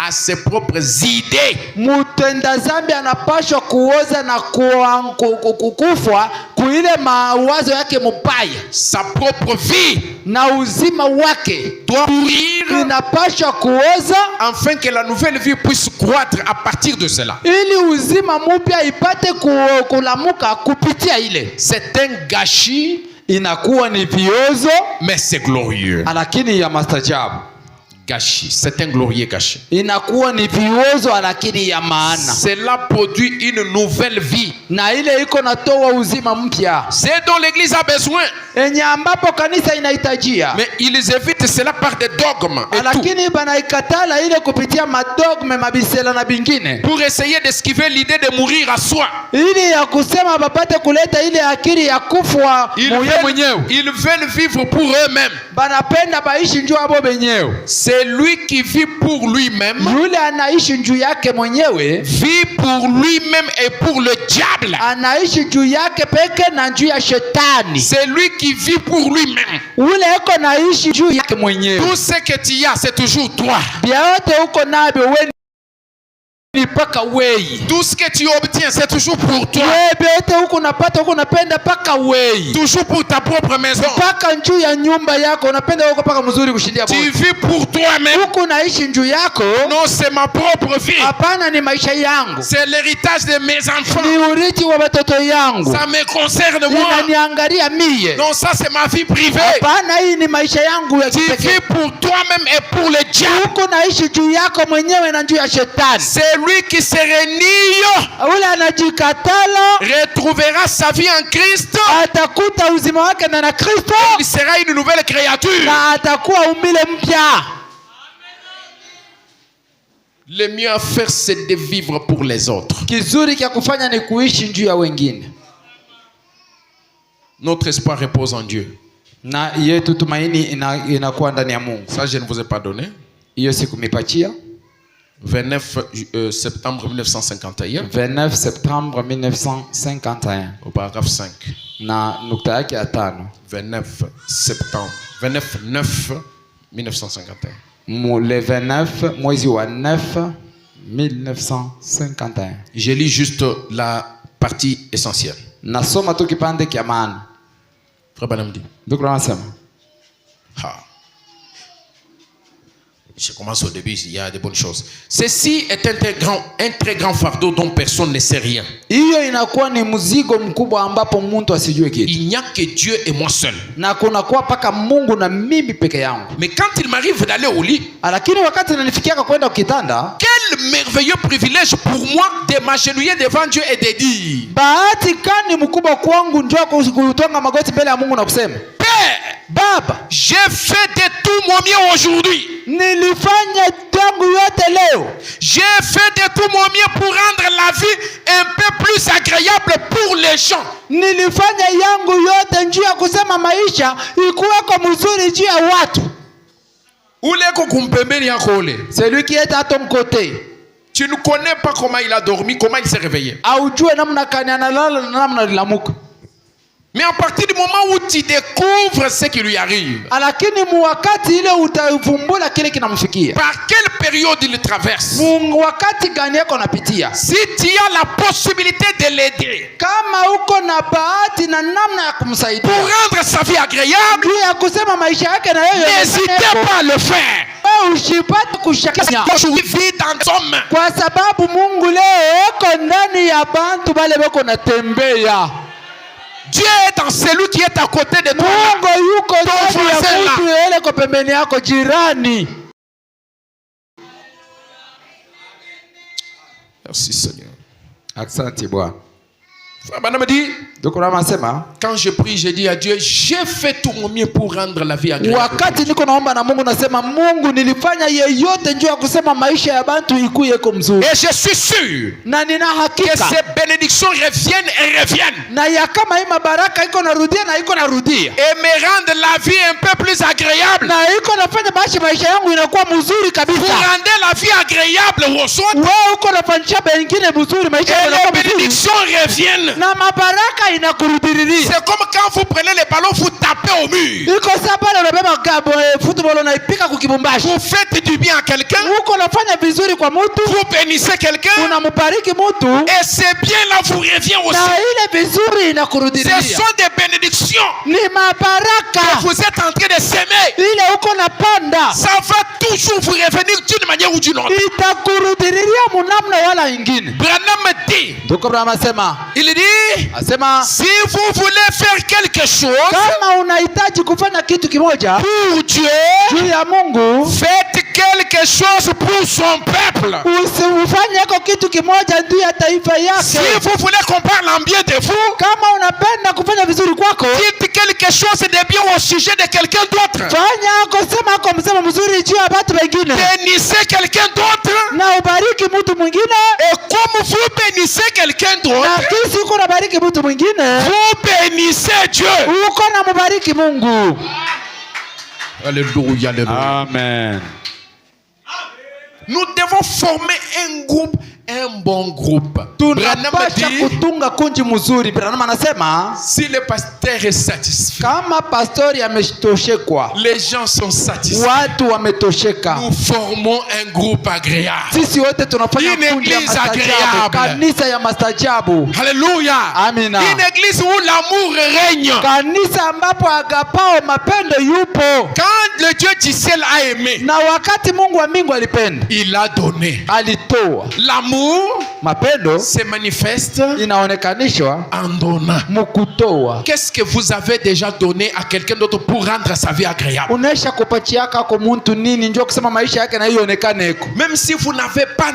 à ses propres idées. Mutenda zambi anapaswa kuoza na kufa kuile mawazo yake mubaya. Sa propre vie na uzima wake doit pourrir, inapaswa kuoza afin que la nouvelle vie puisse croître à partir de cela. Ili uzima mpya ipate kulamuka kupitia ile. C'est un gâchis, inakuwa ni viozo, mais c'est glorieux. Lakini ya mastajabu. Gâchis, c'est un glorieux gâchis. Inakuwa ni viozo lakini ya maana. Cela produit une nouvelle vie. Na ile iko natoa uzima mpya. C'est dont l'église a besoin. Enye ambapo kanisa inahitajia. Mais ils évitent cela par des dogmes et lakini banaikatala ile kupitia madogme mabisela na bingine. Pour essayer d'esquiver l'idée de mourir à soi. Ili ya kusema bapate kuleta ile akili ya kufwa mwenyewe. Ils veulent vivre pour eux-mêmes. Banapenda baishi njoo abo benyewe. C'est lui qui vit pour lui-même. Yule anaishi njoo yake mwenyewe. Vit pour lui-même et pour le diable. Anaishi njoo yake peke na njoo ya shetani. C'est lui qui vit pour lui-même. Ule eko naishi njoo yake mwenyewe. Tout ce que tu as, c'est toujours toi. Biote uko nabyo wewe. Tout ce que tu obtiens, c'est toujours pour toi. Toujours pour ta propre maison. Tu vis pour toi-même. Non, c'est ma propre vie. C'est l'héritage de mes enfants. Ça me concerne moi. Non, ça c'est ma vie privée. Tu vis pour toi-même et pour le diable. C'est lui qui se renie retrouvera sa vie en Christ. Il sera une nouvelle créature. Le mieux à faire, c'est de vivre pour les autres. Notre espoir repose en Dieu. Ça, je ne vous ai pas donné. 29 septembre 1951. 29 septembre 1951. Au paragraphe 5. Na nukta yake ya 5. 29 septembre 29 1951. Le 29 mwezi wa 9 1951. Je lis juste la partie essentielle. Nasoma tu kipande kia maana. Frère Branham dit. Ndugu anasema. Je commence au début, il y a de bonnes choses. Ceci est un très grand fardeau dont personne ne sait rien. Il n'y a que Dieu et moi seul. Mais quand il m'arrive d'aller au lit, quel merveilleux privilège pour moi de m'agenouiller devant Dieu et de dire, Père, Baba, j'ai fait de tout mon mieux aujourd'hui. nilifanya tangu yote leo. J'ai fait de tout mon mieux pour rendre la vie un peu plus agréable pour les gens. Nilifanya yangu yote njuu ya kusema maisha ikuweko mzuri juu ya watu. Ule kukumpembeni yako ule. Celui qui est à ton côté. Tu ne connais pas comment il a dormi, comment il s'est réveillé. Aujue namna kani analala na namna alilamuka. Mais à partir du moment où tu découvres ce qui lui arrive, lakini muwakati ile utavumbula kile kinamfikia. Par quelle période il traverse? Wakati gani yako napitia? Si tu as la possibilité de l'aider, kama uko na bahati na namna ya kumsaidia, pour rendre sa vie agréable, ya kusema maisha yake na yeye, n'hésitez pas à le faire. Usipate kushakanya. Vit dans son main. Kwa sababu Mungu leo yuko ndani ya bantu bale bako natembea. Dieu est dans celui qui est à côté de toi. Mungu yuko ndani ya mtu yule kwa pembeni yako, jirani. Merci Seigneur. Asante Bwana. Madame dit, quand je prie, je dis à Dieu, j'ai fait tout mon mieux pour rendre la vie agréable. Wakati niko naomba na Mungu nasema, Mungu nilifanya yeyote njoo kusema maisha ya bantu ikuye kwa mzuri. Et je suis sûr na nina hakika que ces bénédictions reviennent et reviennent. Na ya kama hii mabaraka iko narudia na iko narudia. Et me rendre la vie un peu plus agréable. Na iko nafanya maisha yangu inakuwa mzuri kabisa. Pour rendre la vie agréable aux autres. Wewe uko nafanyisha wengine mzuri maisha yako inakuwa mzuri. Et les bénédictions reviennent. Na mabaraka inakurudiriria. C'est comme quand vous prenez les ballons, vous tapez au mur. Iko sababu unabeba gabo football unaipika kukibumbashi. Vous faites du bien à quelqu'un. Uko nafanya vizuri kwa mtu. Vous bénissez quelqu'un. Unambariki mtu. Et c'est bien là vous revient aussi. Na ile vizuri inakurudiriria. Ce sont des bénédictions. Ni mabaraka. Que vous êtes en train de s'aimer. Ile uko napanda. Ça va toujours vous revenir d'une manière ou d'une autre. Itakurudiriria munamna wala ingine. Branham dit. Ndoko Branham asema. Il dit. Asema, si vous voulez faire quelque chose, kama unahitaji kufanya kitu kimoja pour Dieu, juu ya Mungu, faites quelque chose pour son peuple. Usifanye kitu kimoja juu ya taifa yake. Si vous voulez qu'on parle en bien de vous, kama unapenda kufanya vizuri kwako, dites quelque chose de bien au sujet de quelqu'un d'autre. Fanya kusema msemo mzuri juu ya watu wengine. Bénissez quelqu'un d'autre. Na ubariki mtu mwingine. Et comme vous bénissez quelqu'un d'autre, na kisi uko nabariki mtu mwingine, vous bénissez Dieu. Uko na mubariki Mungu. Alléluia, alléluia. Amen. Nous devons former un groupe, un bon groupe. Tunapasha kutunga kunji mzuri. Branham anasema, si le pasteur est satisfait, kama pastori ametoshekwa, les gens sont satisfaits, watu wametosheka, nous formons un groupe agréable. Sisi wote tunafanya kundi ya mastajabu, kanisa ya mastajabu. Alléluia. Amina. Une église où l'amour règne. Kanisa ambapo agapao mapendo yupo. Quand le Dieu du ciel a aimé, na wakati Mungu wa mbingu alipenda, il a donné. Alitoa. L'amour, mapendo, se manifeste inaonekanishwa en donnant. Mukutoa. Qu'est-ce que vous avez déjà donné à quelqu'un d'autre pour rendre sa vie agréable? Unaisha kupachiaka kwa mtu nini njoo kusema maisha yake na ionekane. Même si vous n'avez pas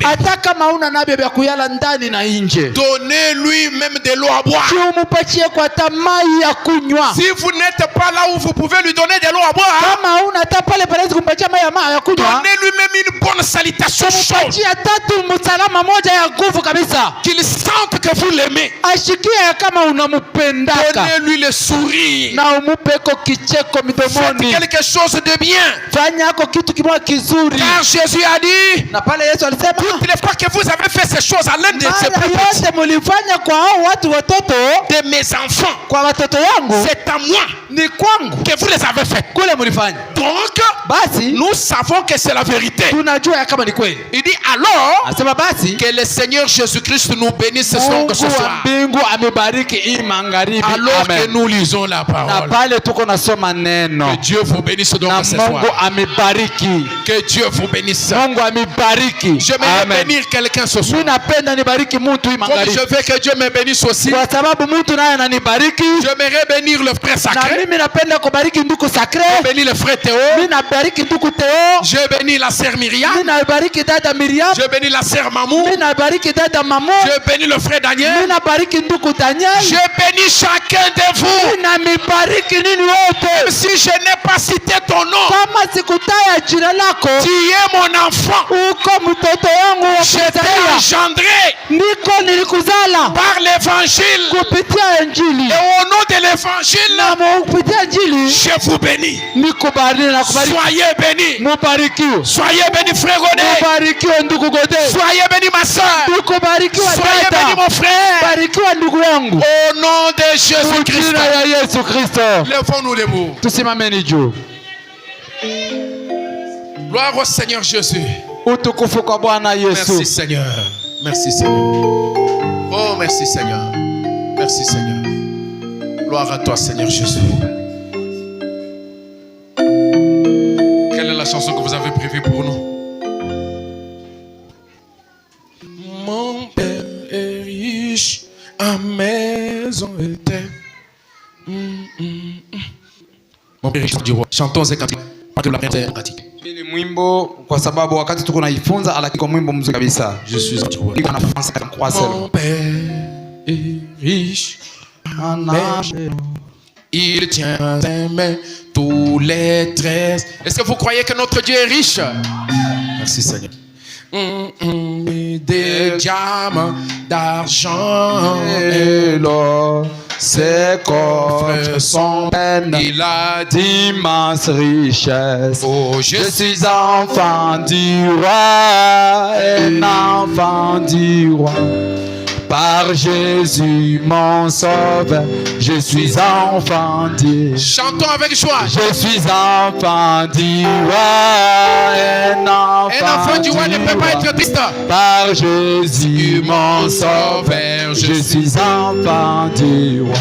hata kama una nabyo vya kuyala ndani na nje, donnez-lui même de l'eau à boire. Umupatie kwa tamai ya kunywa. Si vous n'êtes pas là où vous pouvez lui donner de l'eau à boire, kama una hata pale pale kumpatia mai ya kunywa, donnez-lui même une bonne salutation chaude. Tatu msalama moja ya nguvu kabisa, qu'il sente que vous l'aimez. Ashikia kama unampendaka. Donnez-lui le sourire. Na umupeko kicheko midomoni. Faites quelque chose de bien. Fanya yako kitu kimoja kizuri. Car Jésus a dit, na pale Yesu alisema, toutes les fois que vous avez fait ces choses à l'un de ces petits, yote mulifanya kwa hao watu watoto de mes enfants, kwa watoto yangu, c'est à moi, ni kwangu que vous les avez fait. Kule mulifanya. Donc, basi nous savons que c'est la vérité. Tunajua kama ni kweli. Il dit alors, asema basi, que le Seigneur Jésus-Christ nous bénisse ce soir. Mbingu amebariki hii magharibi. Alors que nous lisons la parole. Na pale tuko nasoma neno. Que Dieu vous bénisse donc ce soir. Mungu amebariki. Que Dieu vous bénisse. Mungu amebariki. Je vais bénir quelqu'un ce soir. napenda nibariki mtu hii Comme magharibi. je veux que Dieu me bénisse aussi, Kwa sababu mtu naye ananibariki. j'aimerais bénir le frère Na sacré. mimi napenda kubariki ndugu Sacré. Je bénis le frère Théo. Mimi nabariki ndugu Theo. Je bénis la sœur Myriam. Mimi nabariki dada Miriam. Je bénis la sœur Mamou. Mimi nabariki dada Mamo. Je bénis le frère Mimi Daniel. nabariki ndugu Daniel. Je bénis chacun de vous. Mimi namibariki nini Même wote. si je n'ai pas cité ton nom, Kama sikutaya jina lako, tu es mon enfant. uko mtoto wangu wa Je t'ai kuzaliwa. engendré Niko nilikuzala par l'évangile. kupitia Injili. Et au nom de l'évangile, Na kupitia Injili je vous bénis. nikubariki na kubariki. Soyez bénis. Mubarikiwe. Soyez bénis, frère Godé. Mubarikiwe ndugu Gode. Soyez bénis, ma soeur. Nikubarikiwa Soyez bénis, dada. mon frère. Barikiwa ndugu yangu. Au nom de Jésus-Christ. Jina ya Yesu Kristo. Levons-nous debout. Tusimameni juu. Gloire au Seigneur Jésus. Utukufu kwa Bwana Yesu. Merci Seigneur. Merci Seigneur. Oh, merci Seigneur. Merci Seigneur. Gloire à toi Seigneur Jésus. Quelle est la chanson que vous avez prévue pour nous? Mon Père est riche en maison éternelle. Mon Père est riche du roi. Chantons et cantons. Parce que la prière est pratique. Ni mwimbo kwa sababu wakati tuko naifunza, lakini kwa mwimbo mzuri kabisa. Je suis un roi. Iko na France kama kwa Mon Père est riche. Il tient à ses mains tous les traits. Est-ce que vous croyez que notre Dieu est riche? Merci Seigneur. Des diamants, d'argent Et l'or, ses coffres sont pleins. Il a dit, D'immenses richesses. oh, Je suis enfant du roi, un enfant du roi. Par Jésus mon sauveur, je suis enfant du. Chantons avec joie. Je suis enfant du roi, un Un enfant du roi ne peut pas être triste. Par Jésus mon sauveur, je suis enfant du roi.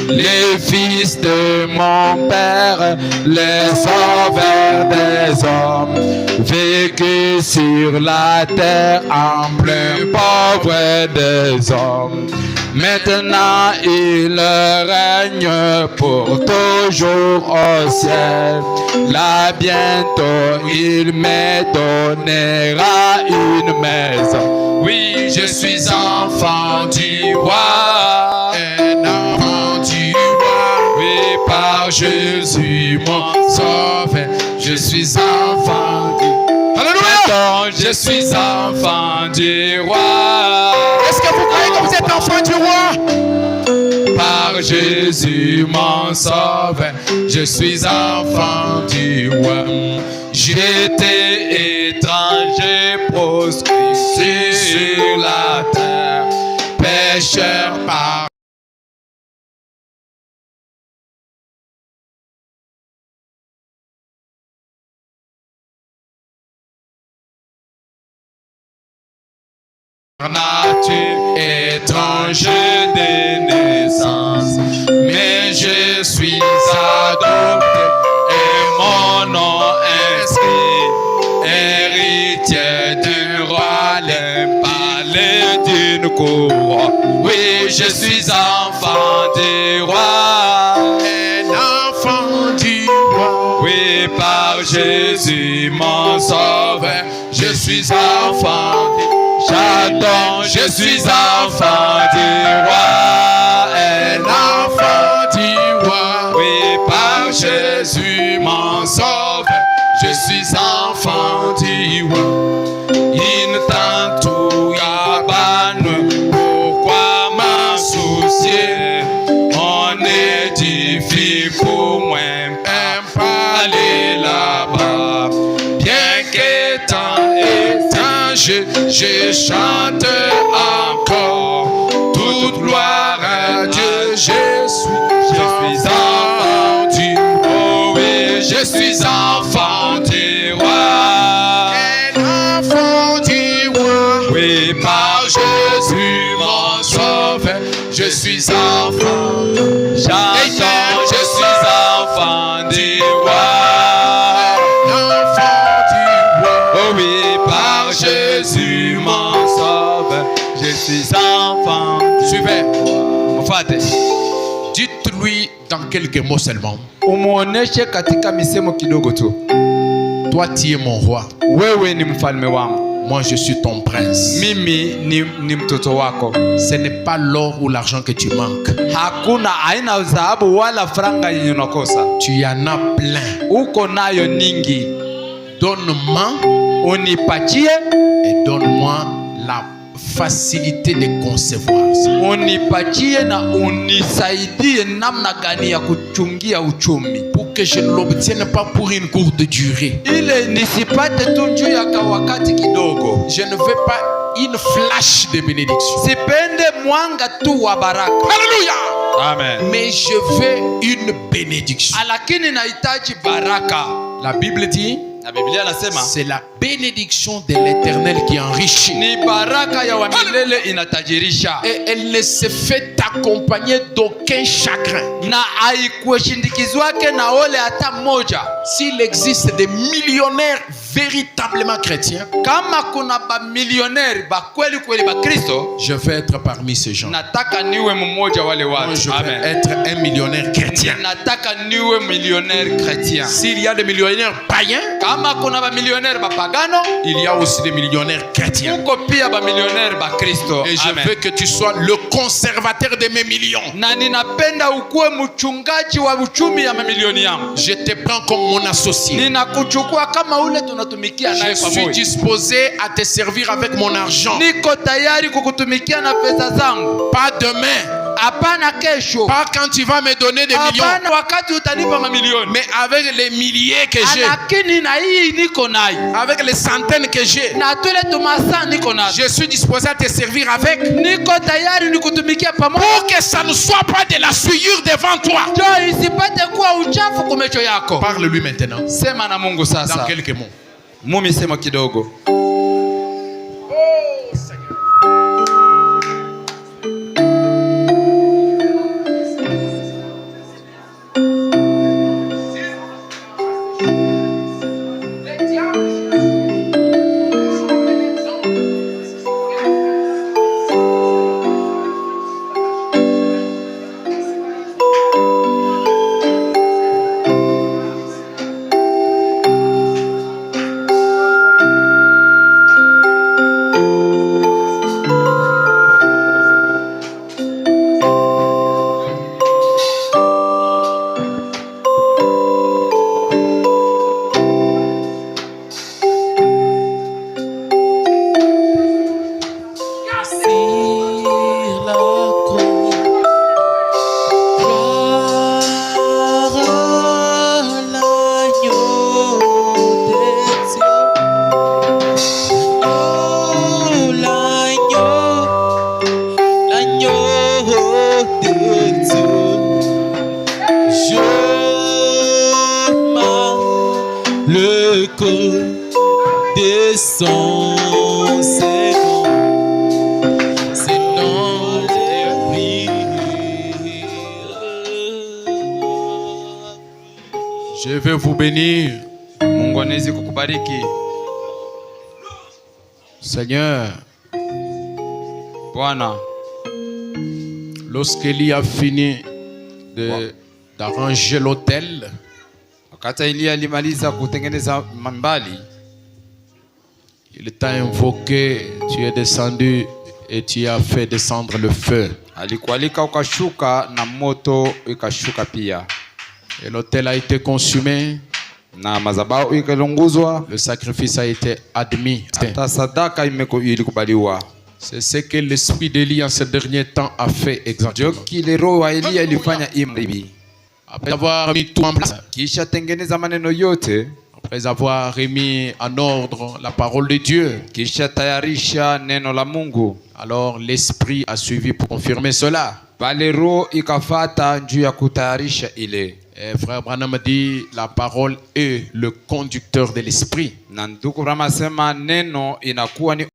Les fils de mon père, les sauveurs des hommes, vécu sur la terre en plein pauvre des hommes. Maintenant il règne pour toujours au ciel. Là bientôt il me donnera une maison. Oui, je suis enfant du roi. Un enfant du roi. Oui, par Jésus mon sauveur, je suis enfant du. Alléluia. Je suis enfant du roi. Est-ce que vous croyez que vous êtes enfant du roi? Par Jésus mon sauveur, je suis enfant du roi. J'étais étranger, proscrit sur la terre, pécheur par. Nature étranger de naissance, mais je suis adopté et mon nom inscrit, héritier d'un roi, le palais d'une couronne. Oui, je suis enfant du roi, Un enfant du roi. oui, par Jésus mon sauveur, je suis enfant du roi. Chantons, je suis enfant du roi, un enfant du roi. Oui, par Jésus mon sauveur, je suis enfant du roi. Il t'entoure à Banne, pourquoi m'en soucier? On édifie pour moi un palais là-bas. Bien qu'étant étranger, je chante encore. Toute gloire à Dieu, je suis enfant du roi. Oh oui, je suis enfant du roi. Un enfant du roi. Oui, par Jésus mon sauveur, je suis enfant. Chantons, je suis enfant du roi. Un enfant du roi. Oh oui, par Jésus mon sauveur. Je suis enfant. Suivez. Mfuate. Dites-lui dans quelques mots seulement. Umuoneshe katika misemo kidogo tu. Toi, tu es mon roi. Wewe ni mfalme wangu. Moi, je suis ton prince. Mimi ni mtoto wako. Ce n'est pas l'or ou l'argent que tu manques. Hakuna aina dhahabu wala franga yenye unakosa. Tu en as plein. Uko nayo ningi. Donne-moi Unipatie et donne-moi la facilité de concevoir. Unipatie na unisaidie namna gani ya kuchungia uchumi. Pour que je ne l'obtienne pas pour une courte durée. Ile nisipate tu juu ya wakati kidogo. Je ne veux pas une flash de bénédiction. Sipende mwanga tu wa baraka. Alléluia. Amen. Mais je veux une bénédiction. Lakini nahitaji baraka. La Bible dit, na Biblia nasema, c'est la bénédiction de l'Éternel qui enrichit. Ni baraka ya wa milele inatajirisha. Et elle ne se fait accompagner d'aucun chagrin. Na haikushindikizwake na ole hata moja. S'il existe des millionnaires véritablement chrétiens, kama kuna ba millionnaire ba kweli kweli ba Kristo, je vais être parmi ces gens. Nataka niwe mmoja wale watu. Moi, je vais être un millionnaire chrétien. Nataka niwe millionnaire chrétien. S'il y a des millionnaires païens, kama kuna ba millionnaire ba pagano, il y a aussi des millionnaires chrétiens. Uko pia ba millionnaire ba Kristo. Et je veux que tu sois le conservateur de mes millions. Na ninapenda ukuwe mchungaji wa uchumi ya mamilioni yangu. Je te prends comme mon associé. Ninakuchukua kama ule tunatumikia naye pamoja. Je suis disposé à te servir avec mon argent. Niko tayari kukutumikia na pesa zangu. Pas demain. Hapana kesho. Pas quand tu vas me donner des millions. Hapana wakati utanipa mamilioni. Mais avec les milliers que j'ai. Lakini na hii niko nayo. Avec les centaines que j'ai. Na tule tumasa niko nayo. Je suis disposé à te servir avec. Niko tayari nikutumikia pamoja. Pour que ça ne soit pas de la souillure devant toi. Ndio isipate kuwa uchafu kwa macho yako. Parle-lui maintenant. Sema na Mungu sasa. Dans quelques mots. Mumi sema kidogo. Je vais vous bénir. Mungu anaweza kukubariki. Seigneur, Bwana, lorsqu'Élie a fini d'arranger l'autel, wakati Elia alimaliza kutengeneza mambali, il t'a invoqué, tu es descendu et tu as fait descendre le feu. Alikualika ukashuka na moto ikashuka pia. Et l'autel a été consumé. Na madhabahu ikalunguzwa. Le sacrifice a été admis. Hata sadaka ilikubaliwa. C'est ce que l'esprit d'Élie en ces derniers temps a fait exactement. Kile roho wa Elia ilifanya imribi. Après avoir mis tout en place, kisha tengeneza maneno yote, après avoir remis en ordre la parole de Dieu, kisha tayarisha neno la Mungu, alors l'esprit a suivi pour confirmer cela. Bale roho ikafata juu ya kutayarisha ile. Et frère Branham dit la parole est le conducteur de l'esprit. Na ndugu Branham sema neno inakuwa ni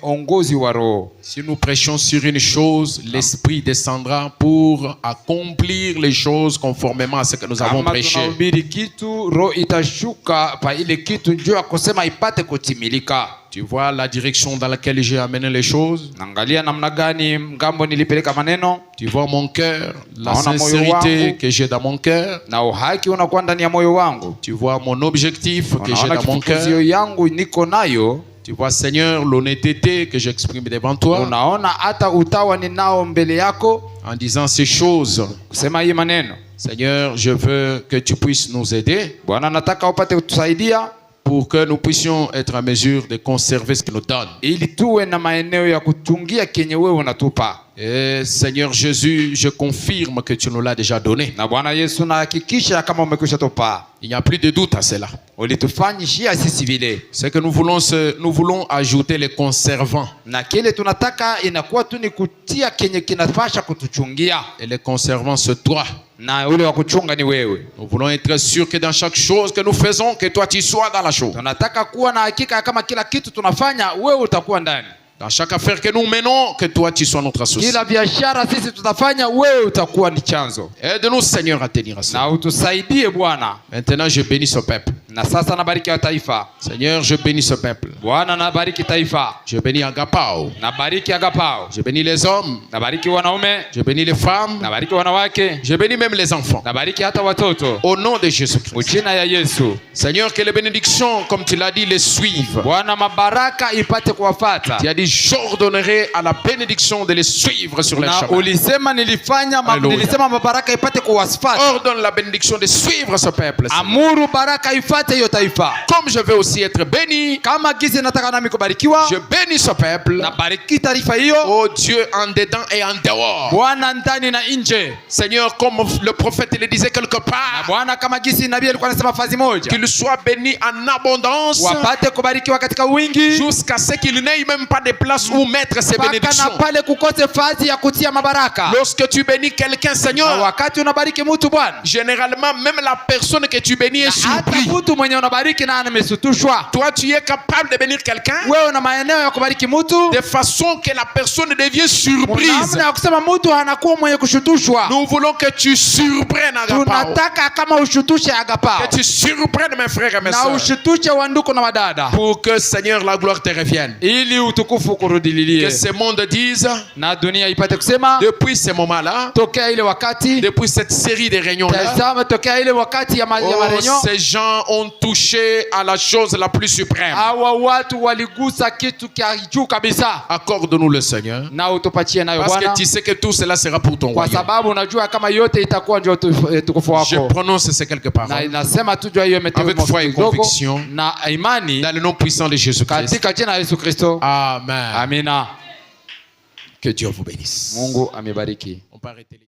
ongozi wa roho. Si nous prêchons sur une chose, l'esprit descendra pour accomplir les choses conformément à ce que nous avons prêché. Tunahubiri kitu, roho itashuka pa ile kitu njoo ya kusema ipate kutimilika. Tu vois la direction dans laquelle j'ai amené les choses. Naangalia namna gani ngambo nilipeleka maneno. Tu vois mon cœur, la Naona moyo sincérité wangu. que j'ai dans mon cœur. Na uhaki unakuwa ndani ya moyo wangu. Tu vois mon objectif que j'ai Unaona dans mon kifukuzio cœur. yangu niko nayo. Tu vois, Seigneur, l'honnêteté que j'exprime devant toi Unaona hata utawa ninao mbele yako en disant ces choses. kusema hii maneno. Seigneur, je veux que tu puisses nous aider Bwana nataka upate kutusaidia pour que nous puissions être en mesure de conserver ce que nous donne. ili tuwe na maeneo ya kuchungia kenye wewe unatupa. Et Seigneur Jésus, je confirme que tu nous l'as déjà donné. Na Bwana Yesu nahakikisha kama umekwisha tupa. Il n'y a plus de doute à cela. Ulitufanyishia sisi vile. C'est que nous voulons ajouter les conservants. Na kile tunataka inakuwa tu ni kutia kenye kinafasha kutuchungia. Et les conservants, c'est toi. Na ule wa kuchunga ni wewe. Nous voulons être sûrs que dans chaque chose que nous faisons, que toi tu sois dans la chose. Tunataka kuwa na hakika kama kila kitu tunafanya wewe utakuwa ndani. Dans chaque affaire que nous menons, que toi tu sois notre associé. Kila biashara sisi tutafanya wewe utakuwa ni chanzo. Aide-nous Seigneur à tenir à ça. Na utusaidie Bwana. Maintenant je bénis ce peuple. Na sasa nabariki taifa. Seigneur, je bénis ce peuple. Bwana nabariki taifa. Je bénis Agapao. Nabariki Agapao. Je bénis les hommes. Nabariki wanaume. Je bénis les femmes. Nabariki wanawake. Je bénis même les enfants. Nabariki hata watoto. Au nom de Jésus-Christ. Jina ya Yesu. Seigneur, que les bénédictions, comme tu l'as dit, les suivent. Bwana mabaraka ipate kuwafuata. Tu as dit, j'ordonnerai à la bénédiction de les suivre sur les Na chemins. ulisema nilisema mabaraka ipate kuwafuata. Ordonne la bénédiction de suivre ce peuple. Seigneur. Amuru baraka ifuate hiyo taifa. Comme je veux aussi être béni, Kama gizi nataka nami kubarikiwa. je bénis ce peuple. Nabariki taifa hiyo. Oh Dieu, en dedans et en dehors. Bwana ndani na nje. Seigneur, comme le prophète le disait quelque Na part, Bwana kama gizi nabii alikuwa anasema fazi moja. qu'il soit béni en abondance Wapate kubarikiwa katika wingi. jusqu'à ce qu'il n'ait même pas de place où mettre ses Mpaka na bénédictions. pale kukose fazi ya kutia mabaraka. Lorsque tu bénis quelqu'un, Na Seigneur, wakati unabariki mtu Bwana. généralement, même la personne que tu bénis est Hata surprise. mtu mwenye unabariki na amesutushwa. Toi, tu es capable de bénir quelqu'un Wewe una maeneo ya kubariki mtu. de façon que la personne devient surprise. Namna ya kusema mtu anakuwa mwenye kushutushwa. Nous voulons que tu surprennes Agapao. Tunataka kama ushutushe Agapao. Que tu surprennes mes frères et mes Na sœurs. ushutushe wanduku na wadada. Pour que, Seigneur, la gloire te revienne. Ili utukufu kurudililie. Que ce monde dise, Na dunia ipate kusema depuis ce moment-là, tokea ile wakati. depuis cette série de réunions-là, Tazama tokea ile wakati ya oh, marenyo. ces gens ont touché à la chose la plus suprême. Hawa watu waligusa kitu kia juu kabisa. Accorde-nous le Seigneur. Na utupatie nayo Parce que Bwana. tu sais que tout cela sera pour ton Kwa royaume. sababu unajua kama yote itakuwa ndio tukufu Je wako. prononce ces quelques Na paroles inasema tu jua hiyo imetewa avec foi et conviction na imani dans le nom puissant de Jésus-Christ. katika jina la Yesu Kristo. Amen. Amina. Que Dieu vous bénisse. Mungu amebariki. On peut arrêter les-